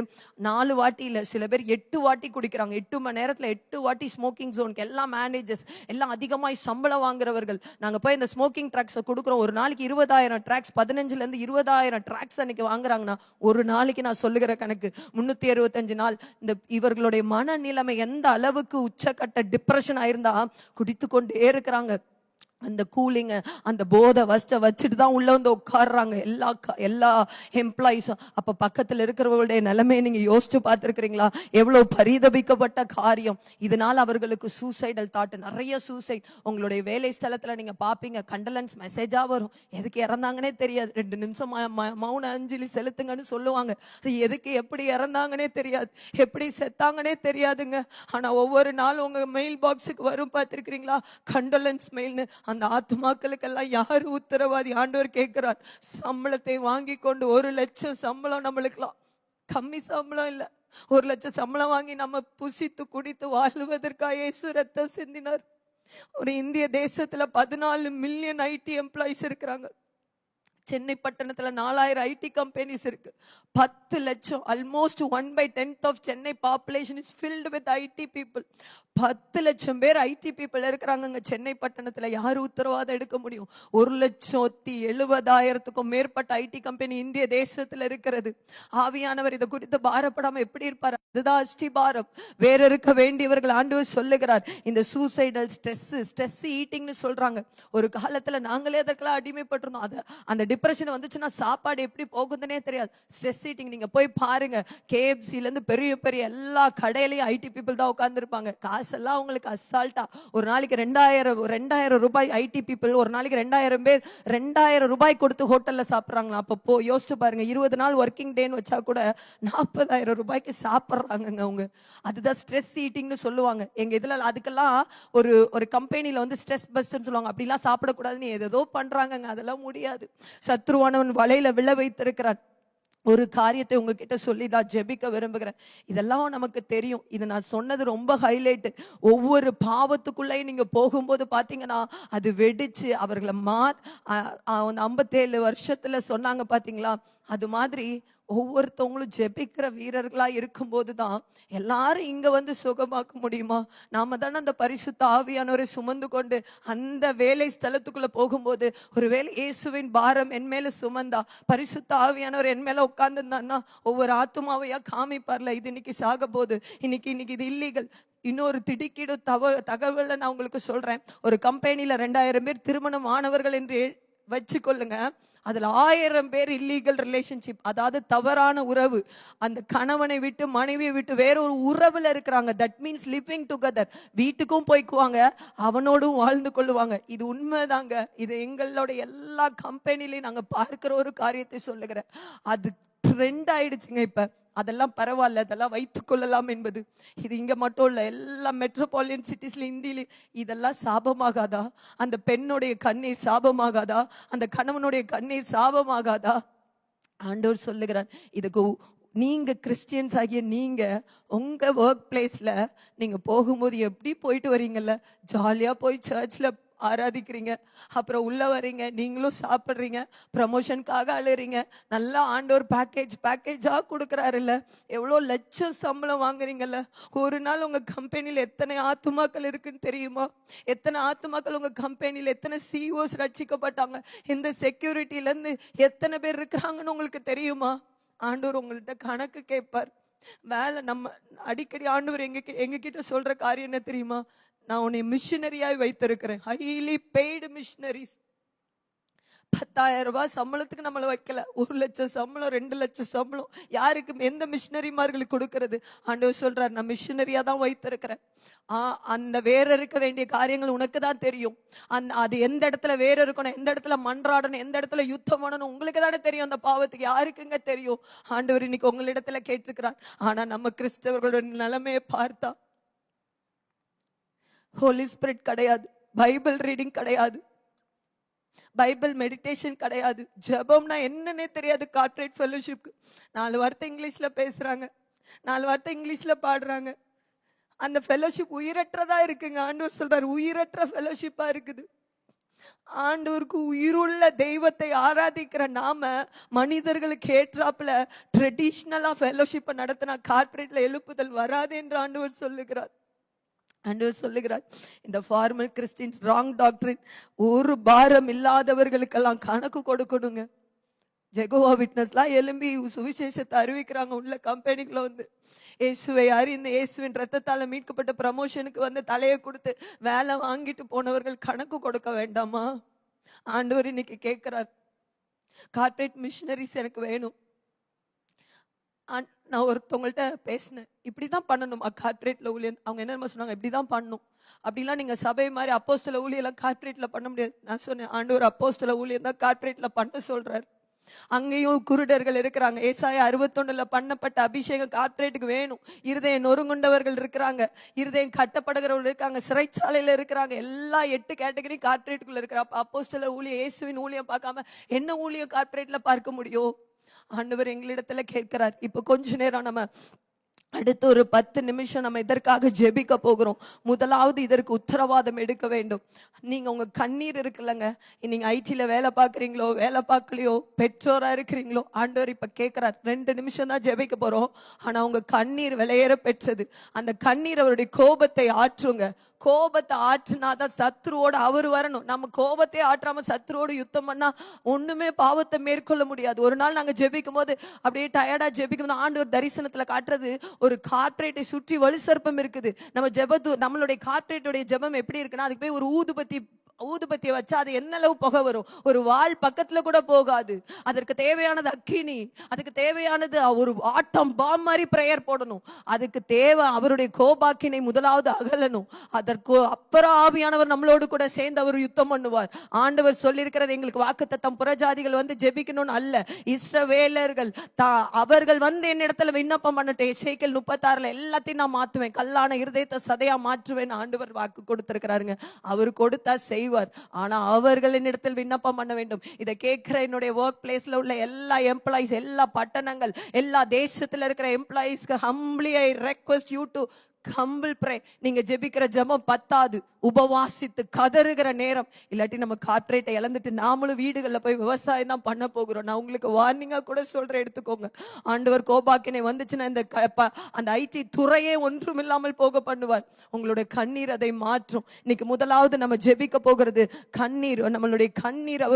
4 வாட்டி இல்ல, சில பேர் 8 வாட்டி குடிக்கிறாங்க. 8 மணி நேரத்துல 8 வாட்டி ஸ்மோக்கிங் ஜோனுக்கு எல்லாம் மேனேஜர்ஸ் எல்லாம் அதிகமாய் சம்பளம் வாங்குறவர்கள். நாங்க போய் இந்த ஸ்மோக்கிங் ட்ராக்ஸை கொடுக்குறோம். ஒரு நாளைக்கு 20,000 ட்ராக்ஸ், 15ல இருந்து 20,000 ட்ராக்ஸ் அன்னைக்கு வாங்குறாங்கன்னா ஒரு நாளைக்கு நான் சொல்லுகிற கணக்கு 365 நாள். இந்த இவர்களுடைய மனநிலைமை எந்த அளவுக்கு உச்சக்கட்ட டிப்ரெஷன் ஆயிருந்தா குடித்து கொண்டே இருக்கிறாங்க. அந்த கூலிங்க அந்த போதை வச்சுட்டு தான் உள்ள வந்து உட்காடுறாங்க எல்லா எம்ப்ளாயிஸும். அப்ப பக்கத்துல இருக்கிறவங்களுடைய நிலைமையை நீங்க யோசிச்சு பார்த்துருக்கிறீங்களா? எவ்வளவு பரிதபிக்கப்பட்ட காரியம். இதனால அவர்களுக்கு சூசைடல் தாட், நிறைய சூசைட். உங்களுடைய வேலை ஸ்தலத்துல நீங்க பாப்பீங்க, கண்டலன்ஸ் மெசேஜா வரும். எதுக்கு இறந்தாங்கன்னே தெரியாது. 2 நிமிஷம் மௌன அஞ்சலி செலுத்துங்கன்னு சொல்லுவாங்க. எதுக்கு எப்படி இறந்தாங்கன்னே தெரியாது, எப்படி செத்தாங்கன்னே தெரியாதுங்க. ஆனா ஒவ்வொரு நாள் உங்க மெயில் பாக்ஸுக்கு வரும், பார்த்திருக்கிறீங்களா? கண்டலன்ஸ் மெயில்னு. அந்த ஆத்துமாக்களுக்கெல்லாம் யாரு உத்தரவாதி? ஆண்டவர் கேட்கிறார். சம்பளத்தை வாங்கி கொண்டு 1 லட்சம் சம்பளம், நம்மளுக்கெல்லாம் கம்மி சம்பளம் இல்ல, 1 லட்சம் சம்பளம் வாங்கி நம்ம புசித்து குடித்து வாழ்வதற்காக இயேசு ரத்தம் சிந்தினார். ஒரு இந்திய தேசத்துல 14 மில்லியன் IT எம்ப்ளாயிஸ் இருக்கிறாங்க. சென்னை பட்டணத்துல 4000 IT கம்பெனிஸ் இருக்கு. 10 லட்சம், almost 1/10 of Chennai population is filled with IT people. 10 லட்சம் பேர் IT பீப்புள் இருக்கிறாங்க சென்னை பட்டணத்துல. யாரு உத்தரவாதம் எடுக்க முடியும்? 1,70,000க்கும் மேற்பட்ட IT கம்பெனி இந்திய தேசத்துல இருக்கிறது. ஆவியானவர் இதை குறித்து பாரப்படாம எப்படி இருப்பார்? அதுதான் அஸ்திபாரம். வேற இருக்க வேண்டியவர்கள் ஆண்டவர் சொல்லுகிறார். இந்த சூசைடல் ஸ்ட்ரெஸ் ஈட்டிங்னு சொல்றாங்க. ஒரு காலத்துல நாங்களே அதற்கெல்லாம் அடிமைப்பட்டிருந்தோம். அந்த டிப்ரெஷன் வந்துச்சுன்னா சாப்பாடு எப்படி போகுதுன்னே தெரியாது. ஸ்ட்ரெஸ் ஈட்டிங் நீங்க போய் பாருங்க, KFCல இருந்து பெரிய பெரிய எல்லா கடையிலயும் IT பீப்புள் தான் உட்கார்ந்துருப்பாங்க. காசெல்லாம் அவங்களுக்கு அசால்ட்டா. ஒரு நாளைக்கு 2,000 ரூபாய் IT பீப்புள் ஒரு நாளைக்கு 2,000 பேர் 2,000 ரூபாய் கொடுத்து ஹோட்டல்ல சாப்பிட்றாங்களா? அப்போ யோசிச்சு பாருங்க, 20 நாள் ஒர்க்கிங் டேன்னு வச்சா கூட 40,000 ரூபாய்க்கு சாப்பிட்றாங்க அவங்க. அதுதான் ஸ்ட்ரெஸ் ஈட்டிங்னு சொல்லுவாங்க. எங்க இதுல அதுக்கெல்லாம் ஒரு கம்பெனில வந்து ஸ்ட்ரெஸ் பஸ்ட்னு சொல்லுவாங்க. அப்படிலாம் சாப்பிடக்கூடாதுன்னு ஏதோ பண்றாங்க. அதெல்லாம் முடியாது. சத்ருவானவன் வலையில விழ வைத்திருக்கிறான். ஒரு காரியத்தை உங்ககிட்ட சொல்லி நான் ஜெபிக்க விரும்புகிறேன். இதெல்லாம் நமக்கு தெரியும். இது நான் சொன்னது ரொம்ப ஹைலைட். ஒவ்வொரு பாவத்துக்குள்ளேயும் நீங்க போகும்போது பாத்தீங்கன்னா அது வெடிச்சு அவர்களை 57 வருஷத்துல சொன்னாங்க பாத்தீங்களா? அது மாதிரி ஒவ்வொருத்தவங்களும் ஜெபிக்கிற வீரர்களா இருக்கும்போது தான் எல்லாரும் இங்க வந்து சுகமாக்க முடியுமா? நாம தானே அந்த பரிசுத்த ஆவியானவரை சுமந்து கொண்டு அந்த வேலை ஸ்தலத்துக்குள்ள போகும்போது, ஒருவேளை இயேசுவின் பாரம் என் மேல சுமந்தா, பரிசுத்த ஆவியானவர் என் மேல உட்கார்ந்துருந்தான்னா ஒவ்வொரு ஆத்துமாவையா காமிப்பார்ல. இது இன்னைக்கு சாக போகுது, இன்னைக்கு இது இல்லீகல். இன்னொரு திடுக்கிடு தகவலை நான் உங்களுக்கு சொல்றேன். ஒரு கம்பெனில 2,000 பேர் திருமணம் ஆனவர்கள் என்று வச்சுக்கொள்ளுங்க. அதுல 1000 பேர் இல்லீகல் ரிலேஷன்ஷிப், அதாவது தவறான உறவு. அந்த கணவனை விட்டு மனைவியை விட்டு வேற ஒரு உறவுல இருக்கிறாங்க. That means living together. வீட்டுக்கும் போய்க்குவாங்க, அவனோடும் வாழ்ந்து கொள்ளுவாங்க. இது உண்மைதாங்க. இது எங்களோட எல்லா கம்பெனிலையும் நாங்க பார்க்கிற ஒரு காரியத்தை சொல்லுகிறேன். அது ட்ரெண்ட் ஆயிடுச்சுங்க இப்ப. அதெல்லாம் பரவாயில்ல, அதெல்லாம் வைத்துக் கொள்ளலாம் என்பது. இது இங்க மட்டும் இல்ல, எல்லா மெட்ரோபாலியன் சிட்டிஸ்ல இந்தியில இதெல்லாம் சாபமாகாதா? அந்த பெண்ணுடைய கண்ணீர் சாபமாகாதா? அந்த கணவனுடைய கண்ணீர் சாபமாகாதா? ஆண்டவர் சொல்லுகிறார். இதுக்கு நீங்க கிறிஸ்டியன்ஸ் ஆகிய நீங்க உங்க ஒர்க் பிளேஸ்ல நீங்க போகும்போது எப்படி போயிட்டு வரீங்கல்ல, ஜாலியா போய் சர்ச்ல ஆராதிக்கிறீங்க, அப்புறம் உள்ள வரீங்க, நீங்களும் சாப்பிடுறீங்க, ப்ரமோஷனுக்காக அழுறீங்க, நல்லா ஆண்டவர் பேக்கேஜா கொடுக்குறாருல்ல, எவ்வளோ லட்சம் சம்பளம் வாங்குறீங்கல்ல. ஒரு நாள் உங்க கம்பெனியில் எத்தனை ஆத்துமாக்கள் இருக்குன்னு தெரியுமா? எத்தனை ஆத்துமாக்கள் உங்க கம்பெனியில், எத்தனை CEOs ரட்சிக்கப்பட்டாங்க, இந்த செக்யூரிட்டில இருந்து எத்தனை பேர் இருக்கிறாங்கன்னு உங்களுக்கு தெரியுமா? ஆண்டவர் உங்கள்கிட்ட கணக்கு கேட்பார். வேலை நம்ம அடிக்கடி ஆண்டவர் எங்க கிட்ட சொல்ற காரியம் என்ன தெரியுமா? நான் உன்னை மிஷினரியாய் வைத்திருக்கிறேன். Highly paid machineries. 10,000 ரூபாய் சம்பளத்துக்கு நம்மளை வைக்கல. 1 லட்சம் சம்பளம், 2 லட்சம் சம்பளம் யாருக்கு, எந்த மிஷினரிமார்களுக்கு கொடுக்கறது? ஆண்டவர் சொல்றார், நான் மிஷினரியா தான் வைத்திருக்கிறேன். அந்த வேற இருக்க வேண்டிய காரியங்கள் உனக்கு தான் தெரியும். அது எந்த இடத்துல வேற இருக்கணும், எந்த இடத்துல மன்றாடணும், எந்த இடத்துல யுத்தம் பண்ணணும், உங்களுக்கு தானே தெரியும். அந்த பாவத்துக்கு யாருக்குங்க தெரியும்? ஆண்டவர் இன்னைக்கு உங்களிடத்துல கேட்டிருக்கிறார். ஆனா நம்ம கிறிஸ்தவர்களோட நிலைமையை பார்த்தா ஹோலி ஸ்பிரிட் கிடையாது. பைபிள் ரீடிங் கிடையாது, பைபிள் மெடிடேஷன் கிடையாது, ஜெபம்னா என்னன்னே தெரியாது. கார்ப்பரேட் ஃபெலோஷிப்க்கு 4 வார்த்தை இங்கிலீஷ்ல பேசுறாங்க, 4 வார்த்தை இங்கிலீஷ்ல பாடுறாங்க. அந்த ஃபெலோஷிப் உயிரற்றதா இருக்குங்க. ஆண்டவர் சொல்றாரு, உயிரற்ற ஃபெலோஷிப்பா இருக்குது. ஆண்டவருக்கு உயிருள்ள தெய்வத்தை ஆராதிக்கிற நாம மனிதர்களுக்கு ஏற்றாப்புல ட்ரெடிஷ்னலா ஃபெலோஷிப்பை நடத்தினா கார்ப்பரேட்ல எழுப்புதல் வராது என்று ஆண்டவர் சொல்லுகிறார். ஆண்டவர் சொல்லுகிறார், இந்த ஃபார்மல் கிறிஸ்டின்ஸ், ராங் டாக்டரின், ஒரு பாரம் இல்லாதவர்களுக்கெல்லாம் கணக்கு கொடுக்கணுங்க. ஜெகோவா விட்னஸ்லாம் எழும்பி சுவிசேஷத்தை அறிவிக்கிறாங்க உள்ள கம்பெனிக்குள்ள வந்து. இயேசுவை அறிந்து இயேசுவின் ரத்தத்தால மீட்கப்பட்ட ப்ரமோஷனுக்கு வந்து தலையை கொடுத்து வேலை வாங்கிட்டு போனவர்கள் கணக்கு கொடுக்க வேண்டாமா? ஆண்டவர் இன்னைக்கு கேட்கிறார். கார்ப்பரேட் மிஷனரிஸ் எனக்கு வேணும். நான் ஒருத்தவங்கள்ட்ட பேசினேன், இப்படிதான் பண்ணணுமா கார்ப்பரேட்ல ஊழியர்? அவங்க என்ன சொன்னாங்க, இப்படிதான் பண்ணணும், அப்படிலாம் நீங்க சபை மாதிரி அப்போஸ்தல ஊழியெல்லாம் கார்ப்பரேட்ல பண்ண முடியாது. நான் சொன்னேன், ஆண்டவர் அப்போஸ்தல ஊழியர் தான் கார்ப்பரேட்ல பண்ண சொல்றாரு. அங்கேயும் குருடர்கள் இருக்கிறாங்க. ஏசாயா 61 பண்ணப்பட்ட அபிஷேகம் கார்ப்பரேட்டுக்கு வேணும். இருதயம் நொறுங்குண்டவர்கள் இருக்கிறாங்க, இருதயம் கட்டப்படுகிறவர்கள் இருக்காங்க, சிறைச்சாலையில இருக்கிறாங்க. எல்லா 8 கேட்டகரி கார்ப்பரேட்டுக்குள்ள இருக்கிறாங்க. அப்போஸ்தல ஊழியம், இயேசுவின் ஊழியம் பார்க்காம என்ன ஊழியம் கார்ப்பரேட்ல பார்க்க முடியும்? ஆண்டவர் எங்களிடத்துல கேட்கிறார். இப்ப கொஞ்ச நேரம் நம்ம அடுத்து ஒரு 10 நிமிஷம் நம்ம இதற்காக ஜெபிக்க போகிறோம். முதலாவது இதற்கு உத்தரவாதம் எடுக்க வேண்டும். நீங்க உங்க கண்ணீர் இருக்குல்லங்க, நீங்க ஐடில வேலை பார்க்குறீங்களோ வேலை பார்க்கலையோ, பெற்றோரா இருக்கிறீங்களோ, ஆண்டவர் இப்ப கேட்கிறார். 2 நிமிஷம் தான் ஜெபிக்க போறோம். ஆனா உங்க கண்ணீர் விலையேற பெற்றது. அந்த கண்ணீர் அவருடைய கோபத்தை ஆற்றுங்க. கோபத்தை ஆற்றினாதான் சத்ருவோட அவர் வரணும். நம்ம கோபத்தை ஆற்றாம சத்ருவோடு யுத்தம் பண்ணா ஒண்ணுமே பாவத்தை மேற்கொள்ள முடியாது. ஒரு நாள் நாங்க ஜெபிக்கும் போது அப்படியே டயர்டா ஜெபிக்கும் போது ஆண்டவர் தரிசனத்துல காட்டுறது, ஒரு கார்ப்பரேட்டை சுற்றி வலு சர்ப்பம் இருக்குது. நம்மளுடைய கார்ப்பரேட்டுடைய ஜெபம் எப்படி இருக்குன்னா, அதுக்கு போய் ஒரு ஊதுபத்தியை வச்சா அது என்ன அளவு புகை வரும்? ஒரு வாள் பக்கத்துல கூட போகாது. அதற்கு தேவையானது அக்கினி, அதுக்கு தேவையானது ஒரு ஆட்டம் பாம் மாதிரி பிரேயர் போடணும். அதுக்கு தேவை அவருடைய கோபாக்கினை முதலாவது அகலணும். அதற்கு அப்புறம் ஆவியானவர் நம்மளோடு கூட சேர்ந்து அவர் யுத்தம் பண்ணுவார். ஆண்டவர் சொல்லியிருக்கிறது எங்களுக்கு வாக்குத்தத்தம், புறஜாதிகள் வந்து ஜெபிக்கணும்னு அல்ல, இஸ்ரவேலர்கள் அவர்கள் வந்து என்னிடத்துல விண்ணப்பம் பண்ணட்டும். எசேக்கியேல் 36 எல்லாத்தையும் நான் மாத்துவேன், கல்லான இருதயத்தை சதையா மாற்றுவேன் ஆண்டவர் வாக்கு கொடுத்திருக்கிறாருங்க. அவர் கொடுத்தா செய்வார். ஆனா அவர்கள் என்னிடத்தில் விண்ணப்பம் பண்ண வேண்டும். இதை கேட்கிற என்னுடைய ஒர்க் பிளேஸ்ல உள்ள எல்லா எம்ப்ளாயிஸ், எல்லா பட்டணங்கள், எல்லா தேசத்துல இருக்கிற எம்ப்ளாயிஸ்க்கு humbly I request you to humble pray. நீங்க ஜெபிக்கிற ஜெபம் பத்தாது, உபவாசித்து கதறுகிற நேரம். இல்லாட்டி நம்ம கார்ப்பரேட்டை இழந்துட்டு நாமளும் வீடுகள்ல போய் விவசாயம் தான் பண்ண போகிறோம். நான் உங்களுக்கு வார்னிங்கா கூட சொல்றேன், எடுத்துக்கோங்க. ஆண்டவர் கோபாக்கினை வந்துச்சுன்னா அந்த ஐடி துறையே ஒன்றும் இல்லாமல் போக பண்ணுவார். உங்களுடைய கண்ணீர் அதை மாற்றும். இன்னைக்கு முதலாவது நம்ம ஜெபிக்க போகிறது கண்ணீர். நம்மளுடைய கண்ணீர்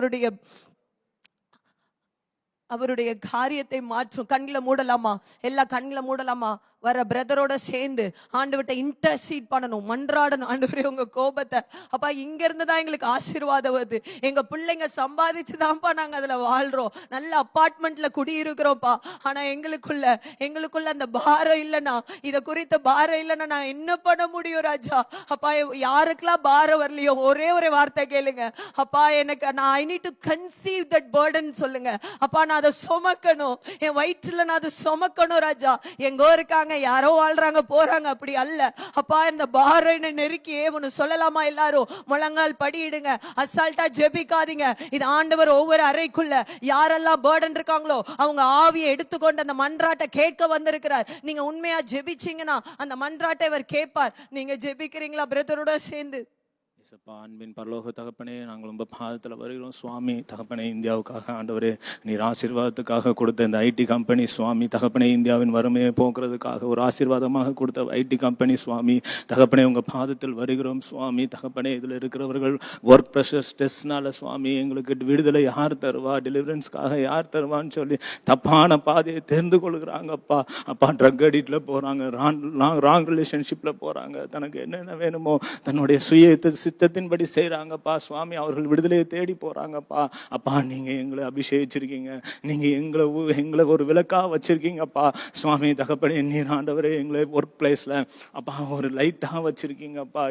அவருடைய காரியத்தை மாற்றும். கண்களை மூடலாமா? எல்லா கண்களை மூடலாமா? வர பிரதரோட சேர்ந்து ஆண்டவர்கிட்ட இன்டர்சீட் பண்ணணும், மன்றாடணும். ஆண்டவரே உங்க கோபத்தை, அப்பா இங்க இருந்துதான் எங்களுக்கு ஆசீர்வாதம் வருது, எங்க பிள்ளைங்க சம்பாதிச்சுதான்ப்பா நாங்க அதுல வாழ்றோம், நல்ல அப்பார்ட்மெண்ட்ல குடியிருக்கிறோம்ப்பா, ஆனா எங்களுக்குள்ள அந்த பாரம் இல்லைன்னா, இத குறித்த பாரம் இல்லைன்னா நான் என்ன பண்ண முடியும் ராஜா? அப்பா யாருக்கெல்லாம் பாரம் வரலையோ ஒரே ஒரு வார்த்தை கேளுங்க, அப்பா எனக்கு I need to conceive that burden சொல்லுங்க. அப்பா நான் அதை சுமக்கணும், என் வயிற்றுல நான் அதை சுமக்கணும் ராஜா. எங்கோ இருக்காங்க, யாரோ வாழ்றாங்க போறாங்க, அப்படி அல்ல அப்பா. இந்த பாரம் நெருக்கியே ஒன்னு சொல்லலாமா? எல்லாரும் முழங்கால் படியிடுங்க, அசால்ட்டா ஜெபிக்காதீங்க. இது ஆண்டவர் ஒவ்வொரு அறைக்குள்ள யாரெல்லாம் பர்டன் இருக்காங்களோ அவங்க ஆவியை எடுத்துக்கொண்டு அந்த மன்றாட்டை கேட்க வந்திருக்கிறார். நீங்க உண்மையா ஜெபிச்சீங்கன்னா அந்த மன்றாட்டை அவர் கேட்பார். நீங்க ஜெபிக்கிறீங்களா பிரதரோட சேர்ந்து? அன்பின் பரலோக தகப்பனே, நாங்கள் ரொம்ப பாதத்தில் வருகிறோம் சுவாமி. தகப்பனே, இந்தியாவுக்காக ஆண்டவரே நீர் ஆசீர்வாதத்துக்காக கொடுத்த இந்த ஐடி கம்பெனி சுவாமி, தகப்பனே இந்தியாவின் வறுமையை போக்குறதுக்காக ஒரு ஆசீர்வாதமாக கொடுத்த ஐடி கம்பெனி சுவாமி, தகப்பனே உங்க பாதத்தில் வருகிறோம் சுவாமி. தகப்பனே இதில் இருக்கிறவர்கள் ஒர்க் ப்ரெஷர் ஸ்ட்ரெஸ்னால சுவாமி எங்களுக்கு விடுதலை யார் தருவா, டெலிவரன்ஸ்க்காக யார் தருவான்னு சொல்லி தப்பான பாதையை தெரிந்து கொள்கிறாங்கப்பா. அப்பா ட்ரக் அடிக்ட்ல போறாங்க, ராங் ரிலேஷன்ஷிப்ல போறாங்க, தனக்கு என்னென்ன வேணுமோ தன்னுடைய சித்தத்தின்படி செய்யறாங்கப்பா சுவாமி. அவர்கள் விடுதலையை தேடி போறாங்கப்பா. அப்பா நீங்க எங்களை அபிஷேகிச்சிருக்கீங்க, நீங்க எங்களை ஒரு விளக்கா வச்சிருக்கீங்கப்பா சுவாமி. நீர் ஆண்டவரே எங்களை ஒர்க் பிளேஸ்ல அப்பா ஒரு லைட்டா வச்சிருக்கீங்கப்பா,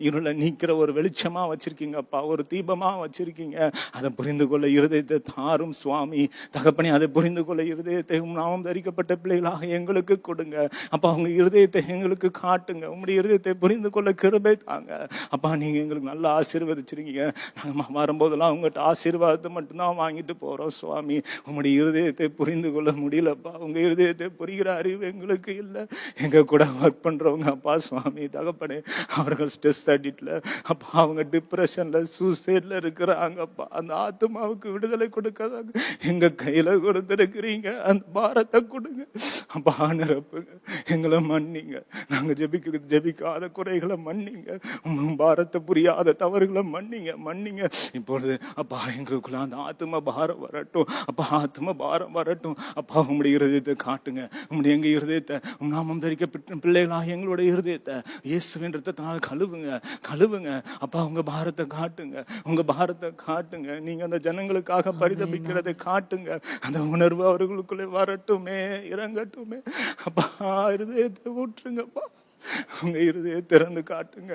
இருளை நீக்கிற ஒரு வெளிச்சமா வச்சிருக்கீங்கப்பா, ஒரு தீபமா வச்சிருக்கீங்க. அதை புரிந்து கொள்ள இருதயத்தை தாரும் சுவாமி. தகப்பனே அதை புரிந்து கொள்ள இருதயத்தை நாமம் தரிக்கப்பட்ட பிள்ளைகளாக எங்களுக்கு கொடுங்க அப்பா. உங்க இருதயத்தை எங்களுக்கு காட்டுங்க, உங்களுடைய இருதயத்தை புரிந்து கொள்ள கிருபை தாங்க அப்பா. நீங்க எங்களுக்கு நல்லா ஆசீர்வதிச்சிருக்கீங்க. நாங்க வரும்போதெல்லாம் உங்கள்கிட்ட ஆசீர்வாதத்தை மட்டும்தான் வாங்கிட்டு போறோம் சுவாமி. உங்களுடைய இருதயத்தை புரிந்து கொள்ள முடியலப்பா. உங்க இருதயத்தை புரிகிற அறிவு எங்களுக்கு இல்லை. எங்க கூட ஒர்க் பண்றவங்க அப்பா சுவாமி தகப்பனே, அவர்கள் ஸ்ட்ரெஸ் அடிட்ல அப்பா, அவங்க டிப்ரெஷன்ல சூசைட்ல இருக்கிறாங்கப்பா. அந்த ஆத்மாவுக்கு விடுதலை கொடுக்காதாங்க எங்க கையில கொடுத்துருக்கிறீங்க. அந்த பாரத்தை கொடுங்க அப்பா, நிரப்புங்க. எங்களை மன்னிங்க. நாங்க ஜெபிக்காத குறைகளை மன்னிங்க. பாரத்தை புரியாத தவறுகளை மன்னிங்க. இப்பொழுது அப்பா எங்களுக்குள்ள அந்த ஆத்ம பாரம் வரட்டும் அப்பா, ஆத்ம பாரம் வரட்டும் அப்பா. உங்களுடைய இருதயத்தை காட்டுங்க. உங்களுடைய எங்க இருதயத்தை நாமம் தரிக்க பிள்ளைகளாக எங்களுடைய இருதயத்தை இயேசுவின் ரத்தத்தினால கழுவுங்க அப்பா. உங்க பாரத்தை காட்டுங்க. நீங்க அந்த ஜனங்களுக்காக பரிதபிக்கிறதை காட்டுங்க. அந்த உணர்வு அவர்களுக்குள்ளே வரட்டுமே, இறங்கட்டுமே அப்பா. இருதயத்தை ஊற்றுங்கப்பா. உங்க இருதயத்தை திறந்து காட்டுங்க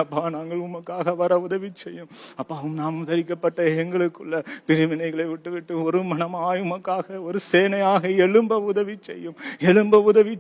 அப்பா. நாங்கள் உமக்காக வர உதவி செய்யும் அப்பா. நாம் தரிக்கப்பட்ட எங்களுக்குள்ள பிரிவினைகளை விட்டு ஒரு மனமாய் உமக்காக ஒரு சேனையாக எழும்ப உதவி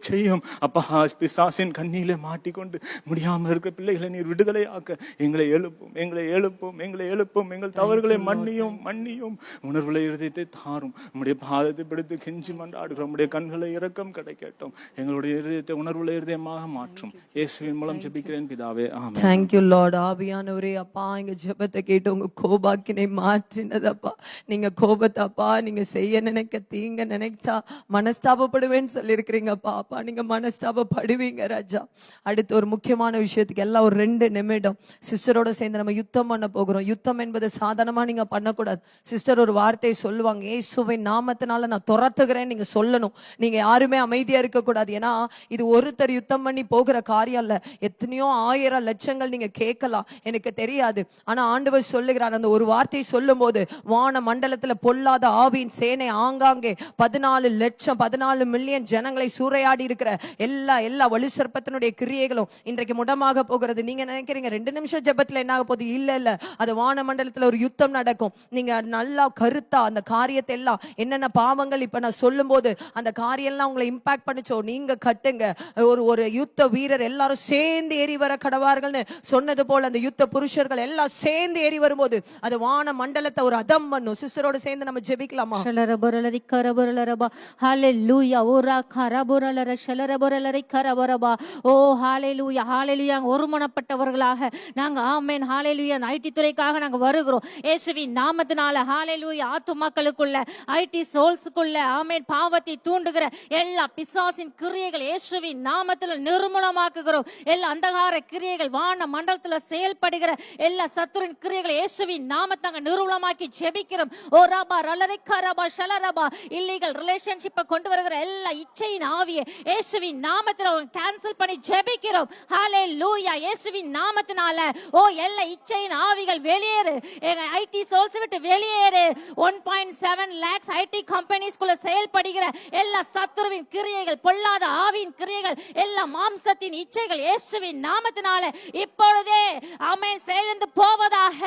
செய்யும் அப்பா. பிசாசின் கண்ணியிலே மாட்டிக்கொண்டு முடியாம இருக்க பிள்ளைகளை நீர் விடுதலையாக்க எங்களை எழுப்பும். எங்கள் தவறுகளை மன்னியும். உணர்வுள்ள இருதயத்தை தாரும். நம்முடைய பாதத்தை பிடித்து கெஞ்சி மன்றாடுகிறோம். நம்முடைய கண்களை இரக்கம் கிடைக்கட்டும். எங்களுடைய இருதயத்தை உணர்வுள்ள இருதயமாக மாற்றும். இயேசுவின் மூலம் ஜெபிக்கிறேன் பிதாவே, ஆமென். Thank you Lord. ஆவியானவரே அப்பா, எங்க ஜெபத்தை கேட்டு உங்க கோபாக்கினை மாற்றினதப்பா. நீங்க கோபத்தை அப்பா நீங்க செய்ய நினைக்க தீங்க நினைச்சா மனஸ்தாபப்படுவேன்னு சொல்லியிருக்கிறீங்கப்பா. அப்பா நீங்க மனஸ்தாபப்படுவீங்க ராஜா. அடுத்து ஒரு முக்கியமான விஷயத்துக்கு எல்லாம் ஒரு 2 நிமிடம் சிஸ்டரோட சேர்ந்து நம்ம யுத்தம் பண்ண போகிறோம். யுத்தம் என்பது சாதாரணமா நீங்க பண்ணக்கூடாது. சிஸ்டர் ஒரு வார்த்தையை சொல்லுவாங்க, இயேசுவின் நாமத்தினால நான் துரத்துகிறேன் நீங்க சொல்லணும். நீங்க யாருமே அமைதியா இருக்க கூடாது. ஏன்னா இது ஒருத்தர் யுத்தம் பண்ணி போகிற காரியம் இல்ல. எத்தனையோ 1000 லட்சங்கள் நீங்க கேட்கலாம், எனக்கு தெரியாது. ஆனா ஆண்டவர் சொல்லுகிறார், அந்த ஒரு வார்த்தை சொல்லும் போது வான மண்டலத்துல பொல்லாத ஆவியின் சேனை ஆங்காங்கே 14 மில்லியன் ஜனங்களை சூறையாடி இருக்கிற எல்லா வலு சர்ப்பத்தினுடைய கிரியைகளும் இன்றைக்கு முடமாக போகிறது. நீங்க நினைக்கிறீங்க 2 நிமிஷம் ஜெபத்துல என்ன ஆக போகுது? இல்ல அது வான மண்டலத்துல ஒரு யுத்தம் நடக்கும். நீங்க நல்லா கருத்தா அந்த காரியத்தை எல்லாம் என்னென்ன பாவங்கள் இப்ப நான் சொல்லும் போது அந்த காரியம் எல்லாம் உங்களை இம்பாக்ட் பண்ணிச்சோ நீங்க கட்டுங்க. ஒரு யுத்த வீரர் எல்லாரும் சேர்ந்து ஏறி வர கடவார்கள்னு சொன்னது போல அந்த யுத்த புருஷர்கள் எல்லாம் சேர்ந்து ஏறி வரும்போது அது வான மண்டலத்தை ஒரு அதம் பண்ணும். சிஸ்டரோட சேர்ந்து நம்ம ஜெபிக்கலாமா? ஹalleluya ஓரா கரபுரலர ஷலரபுரலரை கரபரபா. ஓ ஹalleluya ஹalleluya. ஒருமனப்பட்டவர்களாக நாங்க ஆமென் ஹalleluya ஐடி துறைக்காக நாங்க வருகிறோம் இயேசுவின் நாமத்தினால. ஹalleluya ஆத்துமாக்களுக்குள்ள ஐடி சோல்ஸ்க்குள்ள ஆமென் பாவத்தை தூண்டுகிற எல்லா பிசாசின் கிரியைகள் இயேசுவின் நாமத்தில் நிர்மூலமாக்குகிறோம். எல்லா அந்தகார கிரியைகள் வான மண்டலத்துல செயல்படுகிற எல்லா சத்துருவின் கிரியைகள் இயேசுவின் நாமத்தை நிர்மூலமாக்கி ஜெபிக்கிறோம். ஓ ரபா ரலரை கரபா ஷலரபா. இல்லீகல் ரிலேஷன்ஷிப்பை கொண்டு வருகிற எல்லா இச்சையின் ஆவியை இயேசுவின் நாமத்தில் கேன்சல் பண்ணி ஜெபிக்கிறோம். ஹalleluya இயேசுவின் நாமத்தினால ஓ எல்லா இச்சையின் ஆவிகள் வெளியேறு. எங்க ஐடி சோல்ஸ் விட்டு வெளியேறு. 1.7 lakhs ஐடி கம்பெனிஸ்குள்ள செயல்படுகிற எல்லா சத்துருவின் கிரியைகள் பொல்லாத ஆவியின் கிரியைகள் எல்லா மாம்சத்தின் இச்சைகள் இயேசுவின் நாமத்தினால இப்பொழுதே ஆமென் செயலிழந்து போவதாக.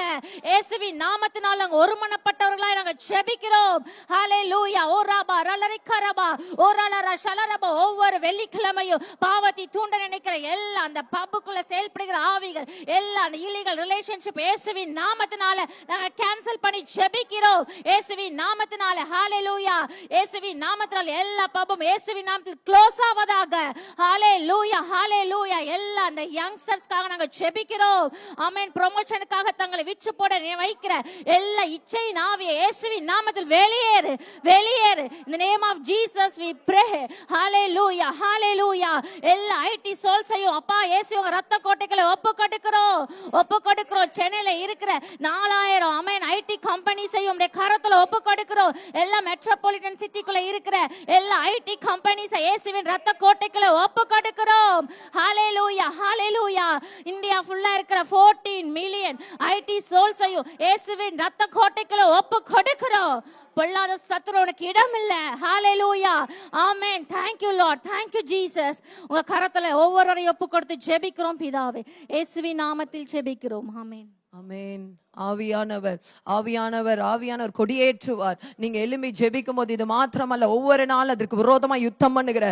இயேசுவின் நாமத்தினால ஒருமனப்பட்டவர்களாய் நாங்கள் ஜெபிக்கிறோம். ஹalleluya ஓ ரபா ரலரை கரபா ஓ ரலரா ஷலரபா. ஒவ்வொரு வெள்ளிக்கிழமையும் பாவத்தை தூண்ட நினைக்கிற எல்லா அந்த பப்புக்குள்ள செயல்படுகிற ஆவிகள் எல்லா அந்த இல்லீகல் ரிலேஷன்ஷிப் இயேசுவின் நாமத்தினால நாங்கள் கேன்சல் பண்ணி ஜெபிக்கிறோம். இயேசுவின் நாமத்தினால ஹalleluya. இயேசுவின் நாமத்தினால எல்லா பப்பும் இயேசுவின் நாமத்தில் க்ளோஸ் ஆவதாக. ஹalleluya ஹalleluya. எல்லா அந்த யங்ஸ்டர்ஸ்க்காக நாங்க ஜெபிக்கிறோம். ஆமென். ப்ரமோஷனுக்காக தங்களை விற்று போட வைக்கிற எல்லா இச்சையின் ஆவியை இயேசுவின் நாமத்தில் வெளியேறு. In the name of Jesus we pray. Hallelujah hallelujah. எல்லா ஐடி சோல்ஸையும் அப்பா இயேசுவின் ரத்த கோட்டைகளை ஒப்பு கொடுக்கிறோம். சென்னையில இருக்கிற 4000 ஆமென் ஐடி கம்பெனிஸையும் உம்முடைய கரத்துல ஒப்பு கொடுக்கிறோம். எல்லா மெட்ரோபாலிட்டன் சிட்டிக்குள்ள இருக்கிற எல்லா ஐடி கம்பெனிஸ் இயேசுவின் ரத்த கோட்டைகளை ஒப்பு கொடுக்கிறோம். ஹalleluya ஹalleluya. இந்தியா ஃபுல்லா இருக்கிற 14 மில்லியன் ஐடி சோல்ஸையும் இயேசுவின் ரத்த கோட்டைகளை ஒப்பு கொடுக்கிறோம். பொல்லாத சத்துருவுக்கு இடம் இல்ல. ஹalleluya ஆமென். thank you lord, thank you jesus. உங்க கரத்துல ஒவ்வொருவரையும் ஒப்பு கொடுத்து ஜெபிக்கிறோம் பிதாவே, இயேசுவின் நாமத்தில் ஜெபிக்கிறோம். ஆமென். ஆமென். ஆவியானவர் ஆவியானவர் ஆவியானவர் கொடியேற்றுவார். நீங்க எழும்பி ஜெபிக்கும் போது இது மாத்திரமல்ல, ஒவ்வொரு நாள் அதற்கு விரோதமா யுத்தம் பண்ணுகிற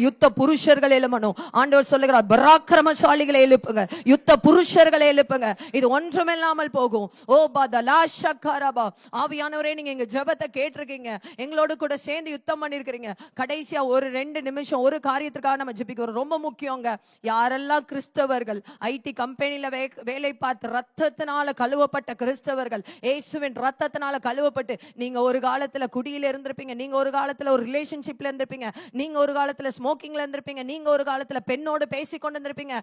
யுத்த புருஷர்கள் எழுமணும். ஆண்டவர் சொல்லுகிறார், பராக்கிரமசாலிகளை எழுப்புங்க, யுத்த புருஷர்களை எழுப்புங்க. இது ஒன்றுமில்லாமல் போகும். ஓ பதலாஷகரபா. ஆவியானவரே, நீங்க எங்க ஜெபத்தை கேட்டிருக்கீங்க, எங்களோடு கூட சேர்ந்து யுத்தம் பண்ணிருக்கீங்க. கடைசியா ஒரு 2 நிமிஷம் ஒரு காரியத்துக்காக நம்ம ஜெபிக்கிறோம். ரொம்ப முக்கியங்க. யாரெல்லாம் கிறிஸ்தவர்கள் ஐடி கம்பெனில வேலை பார்த்து ரத்தத்தினால கழுவப்பட்ட கிறிஸ்தவர்கள், இயேசுவின் ரத்தத்தினால கழுவப்பட்டு, நீங்க ஒரு காலத்துல குடியில இருந்திருப்பீங்க, நீங்க ஒரு காலத்துல ஒரு ரிலேஷன்ஷிப்ல இருந்திருப்பீங்க, நீங்க ஒரு காலத்துல ஸ்மோக்கிங்ல இருந்திருப்பீங்க, நீங்க ஒரு காலத்துல பெண்ணோடு பேசி கொண்டு இருந்திருப்பீங்க,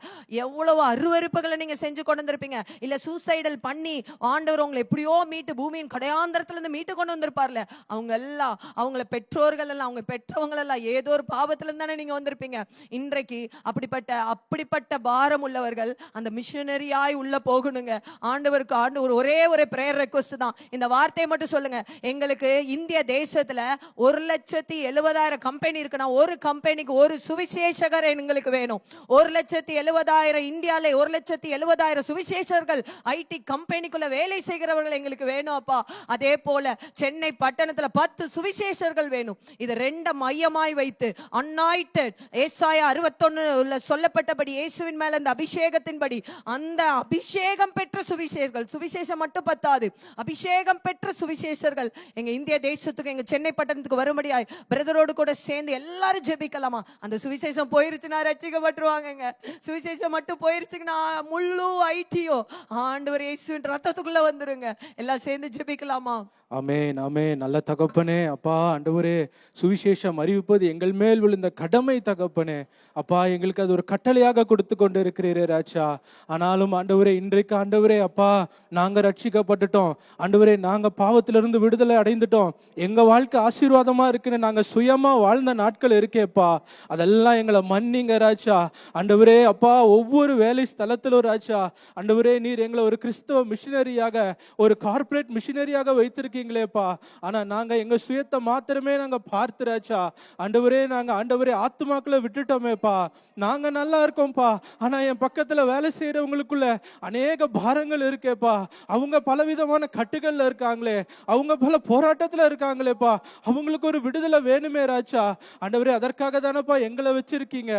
எவ்வளவு அருவருப்புகளை நீங்க செஞ்சு கொண்டு வந்திருப்பீங்க. இல்ல சூசைடல் பண்ணி ஆண்டவர் உங்களை எப்படியோ மீட்டு பூமியின் கடையாந்தரத்துல இருந்து மீட்டு கொண்டு வந்திருப்பார்ல, அவங்க எல்லாம், அவங்கள பெற்றோர்கள் எல்லாம், அவங்க பெற்றவங்க எல்லாம் ஏதோ ஒரு பாவத்துல இருந்து தானே நீங்க வந்திருப்பீங்க. இன்றைக்கு அப்படிப்பட்ட பாரம் உள்ளவர்கள் அந்த மிஷனரியாய் உள்ள போகணுங்க. ஆண்டவருக்கு ஒரே ஒரு பிரேயர் ரெக்வெஸ்ட் தான். இந்த வார்த்தையை மட்டும் சொல்லுங்க. எங்களுக்கு இந்திய தேசத்துல 1,70,000 கம்பெனி இருக்குன்னா, ஒரு கம்பெனிக்கு ஒரு சுவிசேஷகர் எங்களுக்கு வேணும். 1,70,000 இந்தியால 1,70,000 சுவிசேஷர்கள் ஐடி கம்பெனிக்குள்ள வேலை செய்கிறவர்கள் எங்களுக்கு வேணும் அப்பா. அதே போல சென்னை பட்டணத்துல 10 சுவிசேஷர்கள் வேணும். இது 2 மையமாய் வைத்து அன்னாயிட்டட் ஏசாயா 61 சொல்லப்பட்டபடி இயேசுவின் மேல அந்த அபிஷேகத்தின்படி, அந்த அபிஷேகம் பெற்ற சுவிசேஷர்கள், சுவிசேஷம் மட்டும் பத்தாது, அபிஷேகம் பெற்ற சுவிசேஷர்கள் எங்க இந்திய தேசத்துக்கு, எங்க சென்னை பட்டணத்துக்கு வரும்படியாய் பிரதரோடு கூட சேர்ந்து எல்லாரும் ஜெபிக்கலாமா? அந்த சுவிசேஷம் போயிருச்சுன்னா ரட்சிக்கப்பட்டுருவாங்க. சுவிசேஷம் மட்டும் போயிருச்சுன்னா முழு ஐடியோ ஆண்டவர் இயேசுவின் ரத்தத்துக்குள்ள வந்துருங்க. எல்லாம் சேர்ந்து ஜெபிக்கலாமா? ஆமென், ஆமென். நல்ல தகப்பனே, அப்பா ஆண்டவரே, சுவிசேஷம் அறிவிப்பது எங்கள் மேல் விழுந்த கடமை தகப்பனே. அப்பா, எங்களுக்கு அது ஒரு கட்டளையாக கொடுத்து கொண்டு இருக்கிறீரே ராஜா. ஆனாலும் ஆண்டவரே, இன்றைக்கு ஆண்டவரே அப்பா, நாங்க ரட்சிக்கப்பட்டுட்டோம் ஆண்டவரே, நாங்க பாவத்திலிருந்து விடுதலை அடைந்துட்டோம், எங்க வாழ்க்கை ஆசீர்வாதமா இருக்குன்னு நாங்க சுயமா வாழ்ந்த நாட்கள் இருக்கேப்பா, அதெல்லாம் எங்களை மன்னிங்க ராஜா. ஆண்டவரே அப்பா, ஒவ்வொரு வேலை ஸ்தலத்திலும் ராஜா ஆண்டவரே, நீர் எங்களை ஒரு கிறிஸ்தவ மிஷினரியாக, ஒரு கார்ப்பரேட் மிஷினரியாக வைத்திருக்கீங்களேப்பா. ஆனா நாங்க எங்க சுயத்தை மாத்திரமே நாங்க பார்த்து ராஜா ஆண்டவரே, நாங்க ஆண்டவரே ஆத்துமாக்களை விட்டுட்டோமேப்பா. நாங்க நல்லா இருக்கோம்ப்பா, ஆனா என் பக்கத்துல வேலை செய்யறவங்களுக்குள்ள அநேக பாரங்கள் இருக்கேப்பா. அவங்க பலவிதமான கட்டுகள்ல இருக்காங்களே, அவங்க பல போராட்டத்துல இருக்காங்களேப்பா, அவங்களுக்கு ஒரு விடுதலை வேணுமே ராஜா. ஆண்டவரே, அதற்காக தானப்பா எங்களை வச்சிருக்கீங்க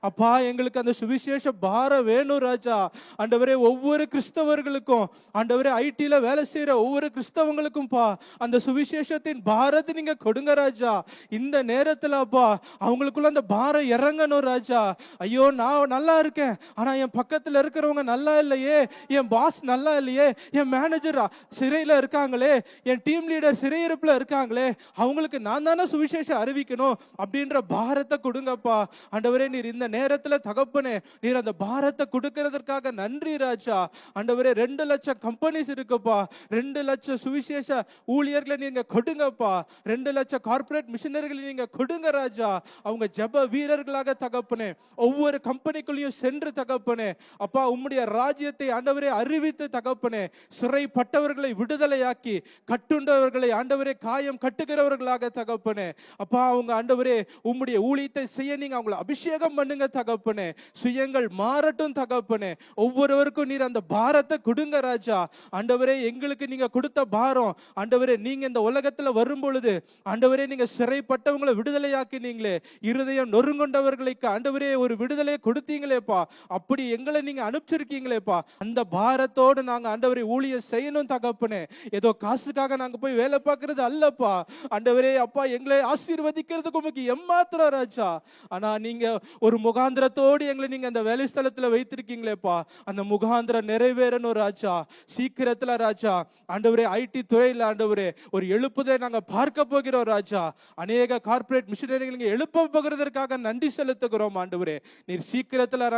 அப்பா. எங்களுக்கு அந்த சுவிசேஷ பாரம் வேணும் ராஜா. ஆண்டவரே, ஒவ்வொரு கிறிஸ்தவர்களுக்கும் ஆண்டவரே, ஐடில வேலை செய்யற ஒவ்வொரு கிறிஸ்தவங்களுக்கும் பா அந்த சுவிசேஷத்தின் பாரத்தை நீங்க கொடுங்க ராஜா. இந்த நேரத்துல அப்பா அவங்களுக்குள்ள அந்த பாரம் இறங்கணும் ராஜா. ஐயோ, நான் நல்லா இருக்கேன், ஆனா என் பக்கத்துல இருக்கிறவங்க நல்லா இல்லையே, என் பாஸ் நல்லா இல்லையே, என் மேனேஜர் சிறையில இருக்காங்களே, என் டீம் லீடர் சிறையிருப்புல இருக்காங்களே, அவங்களுக்கு நான் தானே சுவிசேஷம் அறிவிக்கணும் அப்படின்ற பாரத்தை கொடுங்கப்பா. ஆண்டவரே, நீர் இந்த நேரத்துல தகப்பனே, நீர் அந்த பாரத்தை கொடுக்கிறதற்காக நன்றி ராஜா. ஆண்டவரே, 2 லட்சம் கம்பெனிஸ் இருக்குப்பா, 2 லட்சம் சுவிசேஷ ஊழியர்களை நீங்க கொடுங்கப்பா, 2 லட்சம் கார்ப்பரேட் மிஷனரிகளை நீங்க கொடுங்க ராஜா. அவங்க ஜெப வீரர்களாக தகப்பனே, ஒவ்வொரு கம்பெனிக்குள்ளேயும் சென்று தகப்பனே அப்பா, உம்முடைய ராஜ்யத்தை ஆண்டவரே அறிவித்து தகப்பனே, சிறைப்பட்டவர்களை விடுதலையாக்கி, கட்டுண்டவர்களை ஆண்டவரே காயம் கட்டுகிறவர்களாக தகப்பனே அப்பா, அவங்க ஆண்டவரே உம்முடைய ஊழியத்தை செய்ய நீங்க அவங்களை அபிஷேகம் பண்ணுங்க தகப்பனே. சுயங்கள் மாறட்டும் தகப்பனே. ஒவ்வொருவருக்கும் நீர் அந்த பாரத்தை கொடுங்க ராஜா. ஆண்டவரே, எங்களுக்கு நீங்க கொடுத்த பாரம் ஆண்டவரே, நீங்க இந்த உலகத்துல வரும் பொழுது ஆண்டவரே, நீங்க சிறைப்பட்டவங்களை விடுதலையாக்கினீங்களே, இருதயம் நொறுங்கொண்டவர்களுக்கு ஆண்டவரே ஒரு விடுதலையை கொடுத்தீங்களேப்பா, அப்படி எங்களை நீங்க அனுப்பிச்சிருக்கீங்களேப்பா. அந்த பாரத்தோடு நாங்க ஆண்டவரே ஊழியம் செய்யணும் தகப்பனே. ஏதோ காசுக்காக நாங்க போய் வேலை பார்க்கறது அல்லப்பா. ஆண்டவரே அப்பா, எங்களை ஆசீர்வதிக்கிறதுக்கு உங்களுக்கு எம்மாத்திரம் ராஜா. ஆனா நீங்க ஒரு முகாந்திரத்தோடு எங்களை நீங்க அந்த வேலை ஸ்தலத்துல வைத்திருக்கீங்களேப்பா, அந்த முகாந்திரம் நிறைவேறணும் ராஜா. சீக்கிரத்துல ராஜா ஆண்டவரே, ஐடி துறையில் ஆண்டவரே ஒரு எழுப்புதை நாங்க பார்க்க போகிறோம் ராஜா. அநேக கார்ப்பரேட் மிஷனரிகள் எழுப்ப போகிறதற்காக நன்றி செலுத்துகிறோம் ஆண்டவரே. நீர் சீக்கிரத்துல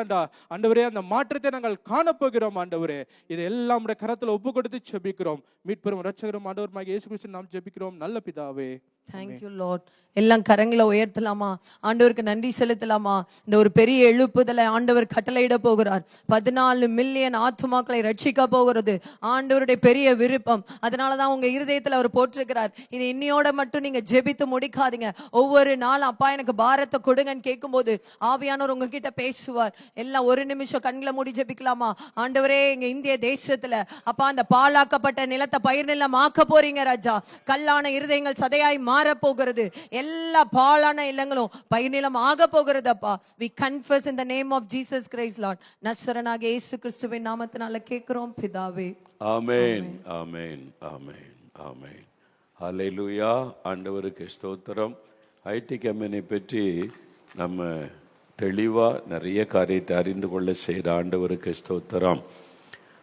ஆண்டவரே அந்த மாற்றத்தை நாங்கள் காணப்போகிறோம் ஆண்டவரே. இதெல்லாம் உடைய கரத்துல ஒப்பு கொடுத்து ஜெபிக்கிறோம். மீட்பெரும் இரட்சகரும் ஆண்டவருமாகிய இயேசு கிறிஸ்துவின் நாமத்தில் ஜெபிக்கிறோம் நல்ல பிதாவே. Thank you Lord. எல்லாம் கரங்களை உயர்த்தலாமா? ஆண்டவருக்கு நன்றி செலுத்தலாமா? இந்த ஒரு பெரிய எழுப்புதலை ஆண்டவர் கட்டளையிட போகிறார். 14 மில்லியன் ஆத்துமாக்களை ரட்சிக்க போகிறது ஆண்டவருடைய பெரிய விருப்பம். அதனாலதான் உங்க இருதயத்துல அவர் போட்டிருக்கிறார். இது இன்னையோட மட்டும் நீங்க ஜெபித்து முடிக்காதீங்க. ஒவ்வொரு நாளும் அப்பா எனக்கு பாரத்தை கொடுங்கன்னு கேட்கும்போது ஆவியானவர் உங்ககிட்ட பேசுவார். எல்லாம் ஒரு நிமிஷம் கண்களை மூடி ஜெபிக்கலாமா? ஆண்டவரே, எங்க இந்திய தேசத்துல அப்பா அந்த பாழாக்கப்பட்ட நிலத்தை பயிர் நிலம் ஆக்க போறீங்க ராஜா. கல்லான இருதயங்கள் சதையாய் மாற போகிறது. எல்லா பாழான இல்லங்களும் பயிர் நிலம் ஆக போகிறது அப்பா. we confess in the name of Jesus Christ Lord. நசரனாகிய இயேசு கிறிஸ்துவின் நாமத்தினால கேட்கிறோம் பிதாவே. ஆமென், ஆமென், ஆமென், ஆமென். ஹல்லேலூயா. ஆண்டவருக்கு ஸ்தோத்திரம். ஐடி கம்பெனி பற்றி நம்ம தெளிவா நிறைய காரியத்தை அறிந்து கொள்ள செய்த ஆண்டவருக்கு ஸ்தோத்திரம்.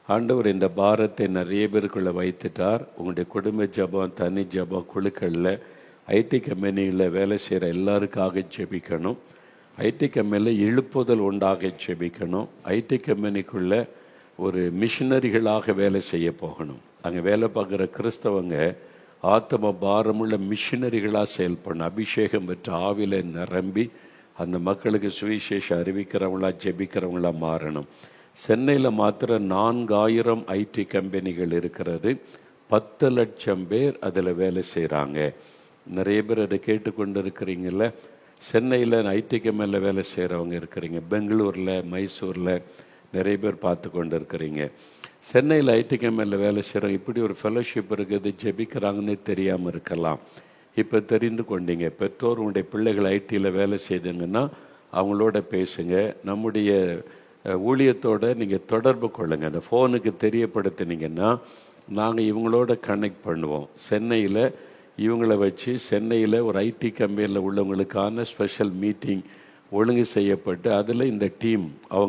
ஆண்டவர் இந்த பாரத்தை நிறைய பேருக்குள்ள வைத்துட்டார். உங்களுடைய குடும்ப ஜபம், தனி ஜபம், குழுக்களில் ஐடி கம்பெனியில் வேலை செய்கிற எல்லாருக்காக ஜெபிக்கணும். ஐடி கம்பெனியில் எழுப்புதல் உண்டாக ஜெபிக்கணும். ஐடி கம்பெனிக்குள்ளே ஒரு மிஷினரிகளாக வேலை செய்ய போகணும். அங்கே வேலை பார்க்குற கிறிஸ்தவங்க ஆத்ம பாரமுள்ள மிஷினரிகளாக செயல்படணும். அபிஷேகம் பெற்ற ஆவில நிரம்பி அந்த மக்களுக்கு சுவிசேஷம் அறிவிக்கிறவங்களா ஜெபிக்கிறவங்களா மாறணும். சென்னையில் மாத்திரம் 4000 ஐடி கம்பெனிகள் இருக்கிறது. 10 லட்சம் பேர் அதில் வேலை செய்கிறாங்க. நிறைய பேர் அதை கேட்டுக்கொண்டு இருக்கிறீங்கள. சென்னையில் ஐடி கம்பெனியில் வேலை செய்கிறவங்க இருக்கிறீங்க. பெங்களூரில், மைசூரில் நிறைய பேர் பார்த்து கொண்டு இருக்கிறீங்க. சென்னையில் ஐடி கம்பெனியில் வேலை செய்கிறவங்க இப்படி ஒரு ஃபெலோஷிப் இருக்குது, ஜெபிக்கிறாங்கன்னு தெரியாமல் இருக்கலாம். இப்போ தெரிந்து கொண்டீங்க. பெற்றோர் உங்களுடைய பிள்ளைகள் ஐடியில் வேலை செய்துங்கன்னா அவங்களோட பேசுங்க. நம்முடைய ஊழியத்தோடு நீங்கள் தொடர்பு கொள்ளுங்கள். அந்த ஃபோனுக்கு தெரியப்படுத்தினீங்கன்னா நாங்கள் இவங்களோட கனெக்ட் பண்ணுவோம். சென்னையில் இவங்களை வச்சு சென்னையில் ஒரு ஐடி கம்பெனியில் உள்ளவங்களுக்கான ஸ்பெஷல் மீட்டிங் ஒழுங்கு செய்யப்பட்டு அதில் இந்த டீம் அவங்க